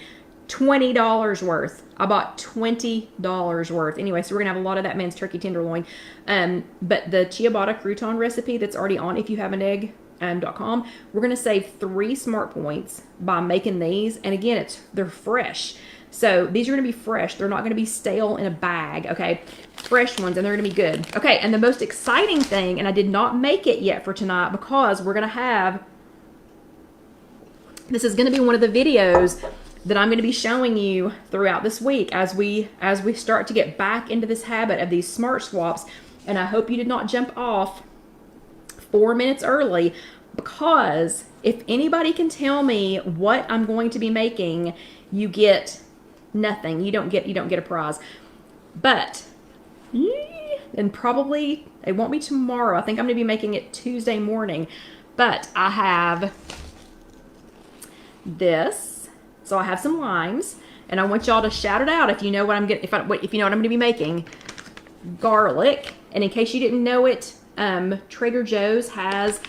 $20 worth. I bought $20 worth. Anyway, so we're going to have a lot of that man's turkey tenderloin. But the ciabatta crouton recipe that's already on IfYouHaveAnEgg.com, we're going to save 3 smart points by making these. And again, they're fresh. So these are going to be fresh. They're not going to be stale in a bag, okay? Fresh ones, and they're going to be good. Okay, and the most exciting thing, and I did not make it yet for tonight because we're going to have, this is going to be one of the videos that I'm going to be showing you throughout this week as we start to get back into this habit of these smart swaps. And I hope you did not jump off 4 minutes early, because if anybody can tell me what I'm going to be making, you get nothing. You don't get a prize. But and probably it won't be tomorrow. I think I'm going to be making it Tuesday morning. But I have this. So I have some limes, and I want y'all to shout it out if you know what I'm getting. If you know what I'm going to be making. Garlic, and in case you didn't know it, Trader Joe's has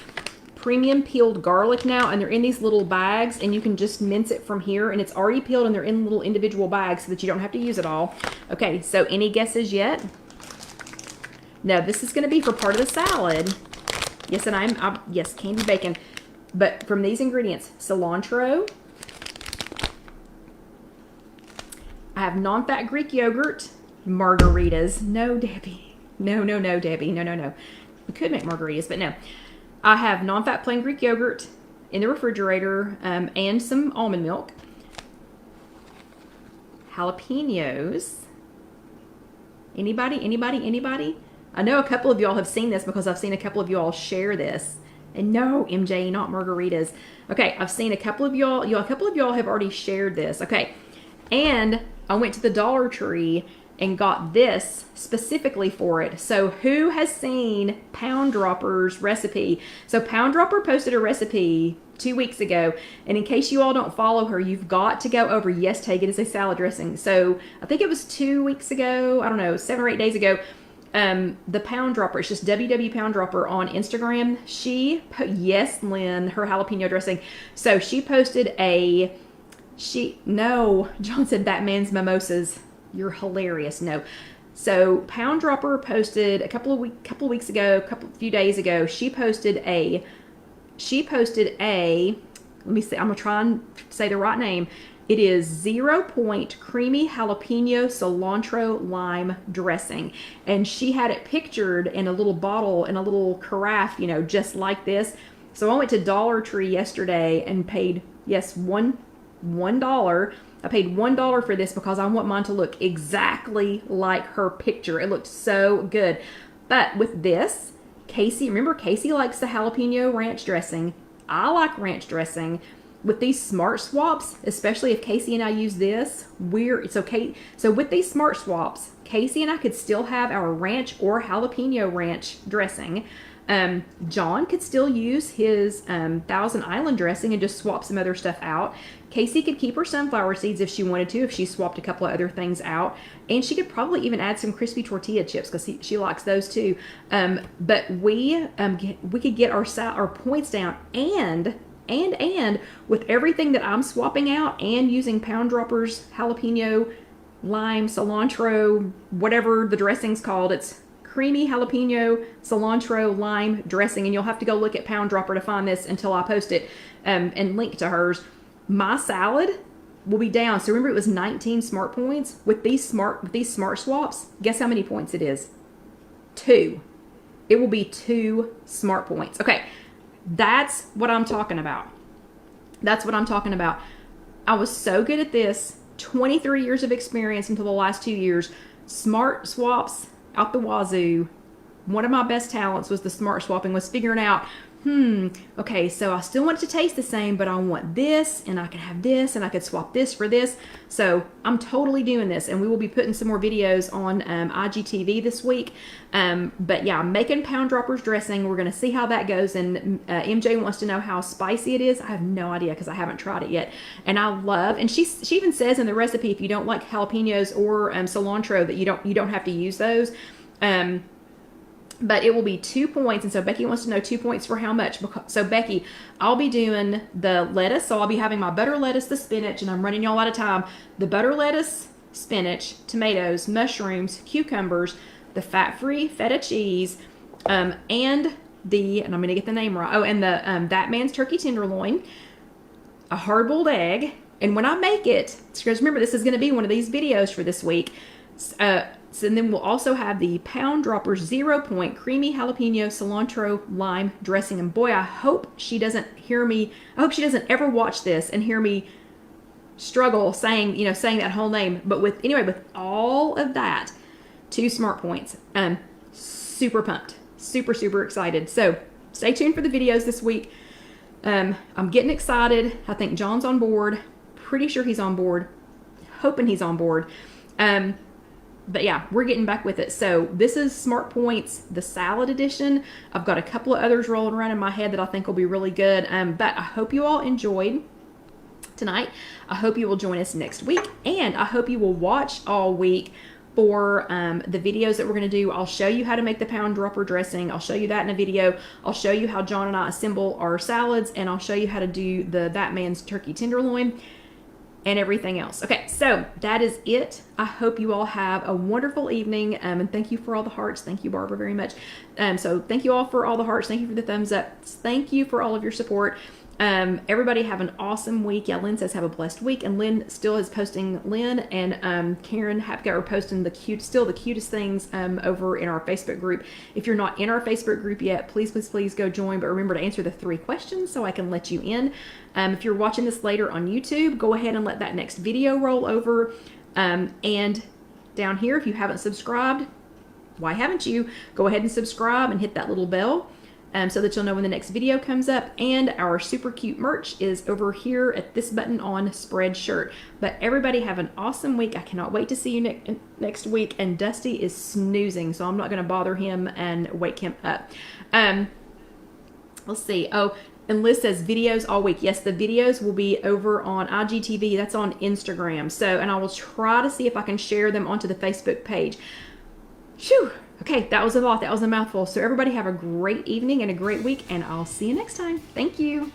premium peeled garlic now, and they're in these little bags, and you can just mince it from here, and it's already peeled, and they're in little individual bags so that you don't have to use it all. Okay, so any guesses yet? No, this is going to be for part of the salad. Yes, and yes, candied bacon. But from these ingredients, cilantro. I have non-fat Greek yogurt, margaritas. No, Debbie. No, Debbie. No. We could make margaritas, but no. I have non-fat plain Greek yogurt in the refrigerator, and some almond milk. Jalapenos. Anybody? I know a couple of y'all have seen this because I've seen a couple of y'all share this. And no, MJ, not margaritas. Okay, I've seen a couple of y'all have already shared this. Okay, and I went to the Dollar Tree and got this specifically for it. So who has seen Pound Dropper's recipe? So Pound Dropper posted a recipe 2 weeks ago, and in case you all don't follow her, you've got to go over. Yes, Tay, it is a salad dressing. So I think it was 2 weeks ago, I don't know, 7 or 8 days ago, the Pound Dropper, it's just WW Pound Dropper on Instagram. Yes, Lynn, her jalapeno dressing. So she posted no, John said Batman's mimosas. You're hilarious. No. So Pound Dropper posted a few days ago, she posted a, let me see, I'm going to try and say the right name. It is 0 Point Creamy Jalapeno Cilantro Lime Dressing. And she had it pictured in a little bottle, in a little carafe, just like this. So I went to Dollar Tree yesterday and paid, yes, $1. I paid $1 for this because I want mine to look exactly like her picture. It looked so good. But with this, remember Casey likes the jalapeno ranch dressing. I like ranch dressing. With these smart swaps, especially if Casey and I use this, it's okay. So with these smart swaps, Casey and I could still have our ranch or jalapeno ranch dressing. John could still use his Thousand Island dressing and just swap some other stuff out. Casey could keep her sunflower seeds if she wanted to, if she swapped a couple of other things out. And she could probably even add some crispy tortilla chips because she likes those too. But we could get our points down, and with everything that I'm swapping out and using Pound Dropper's jalapeno, lime, cilantro, whatever the dressing's called, it's creamy jalapeno cilantro lime dressing. And you'll have to go look at Pound Dropper to find this until I post it and link to hers. My salad will be down. So remember, it was 19 smart points. With these smart swaps, guess how many points it is? 2. It will be 2 smart points. Okay, that's what I'm talking about. That's what I'm talking about. I was so good at this. 23 years of experience until the last 2 years. Smart swaps out the wazoo. One of my best talents was the smart swapping, was figuring out, okay, so I still want it to taste the same, but I want this, and I can have this, and I could swap this for this. So I'm totally doing this, and we will be putting some more videos on IGTV this week. But yeah, I'm making Pound Droppers dressing. We're going to see how that goes, and MJ wants to know how spicy it is. I have no idea because I haven't tried it yet. And I love, and she even says in the recipe, if you don't like jalapenos or cilantro, that you don't have to use those. But it will be 2 points. And so Becky wants to know 2 points for how much. So Becky, I'll be doing the lettuce. So I'll be having my butter lettuce, the spinach, and I'm running y'all out of time. The butter lettuce, spinach, tomatoes, mushrooms, cucumbers, the fat-free feta cheese, and I'm going to get the name right. Oh, and the That Man's turkey tenderloin, a hard-boiled egg. And when I make it, because remember, this is going to be one of these videos for this week. So then we'll also have the Pound Dropper 0 point creamy jalapeno cilantro lime dressing. And boy, I hope she doesn't hear me. I hope she doesn't ever watch this and hear me struggle saying that whole name. But with all of that, 2 smart points. Super pumped, super excited. So stay tuned for the videos this week. I'm getting excited. I think John's on board. Pretty sure he's on board. Hoping he's on board. But yeah, we're getting back with it. So this is Smart Points, the salad edition. I've got a couple of others rolling around in my head that I think will be really good. But I hope you all enjoyed tonight. I hope you will join us next week. And I hope you will watch all week for the videos that we're going to do. I'll show you how to make the Pound Dropper dressing. I'll show you that in a video. I'll show you how John and I assemble our salads. And I'll show you how to do That Man's turkey tenderloin. And everything else. Okay, so that is it. I hope you all have a wonderful evening, and thank you for all the hearts. Thank you, Barbara, very much. So thank you all for all the hearts. Thank you for the thumbs up. Thank you for all of your support. Everybody have an awesome week. Yeah, Lynn says have a blessed week, and Lynn still is posting. Lynn and Karen are posting the cutest things over in our Facebook group. If you're not in our Facebook group yet, please go join. But remember to answer the 3 questions so I can let you in. If you're watching this later on YouTube, go ahead and let that next video roll over. And down here, if you haven't subscribed, why haven't you? Go ahead and subscribe and hit that little bell. So that you'll know when the next video comes up. And our super cute merch is over here at this button on Spreadshirt. But everybody have an awesome week. I cannot wait to see you next week. And Dusty is snoozing, so I'm not going to bother him and wake him up. Let's see. Oh, and Liz says videos all week. Yes, the videos will be over on IGTV. That's on Instagram. So, and I will try to see if I can share them onto the Facebook page. Phew. Okay, that was a lot. That was a mouthful. So everybody have a great evening and a great week, and I'll see you next time. Thank you.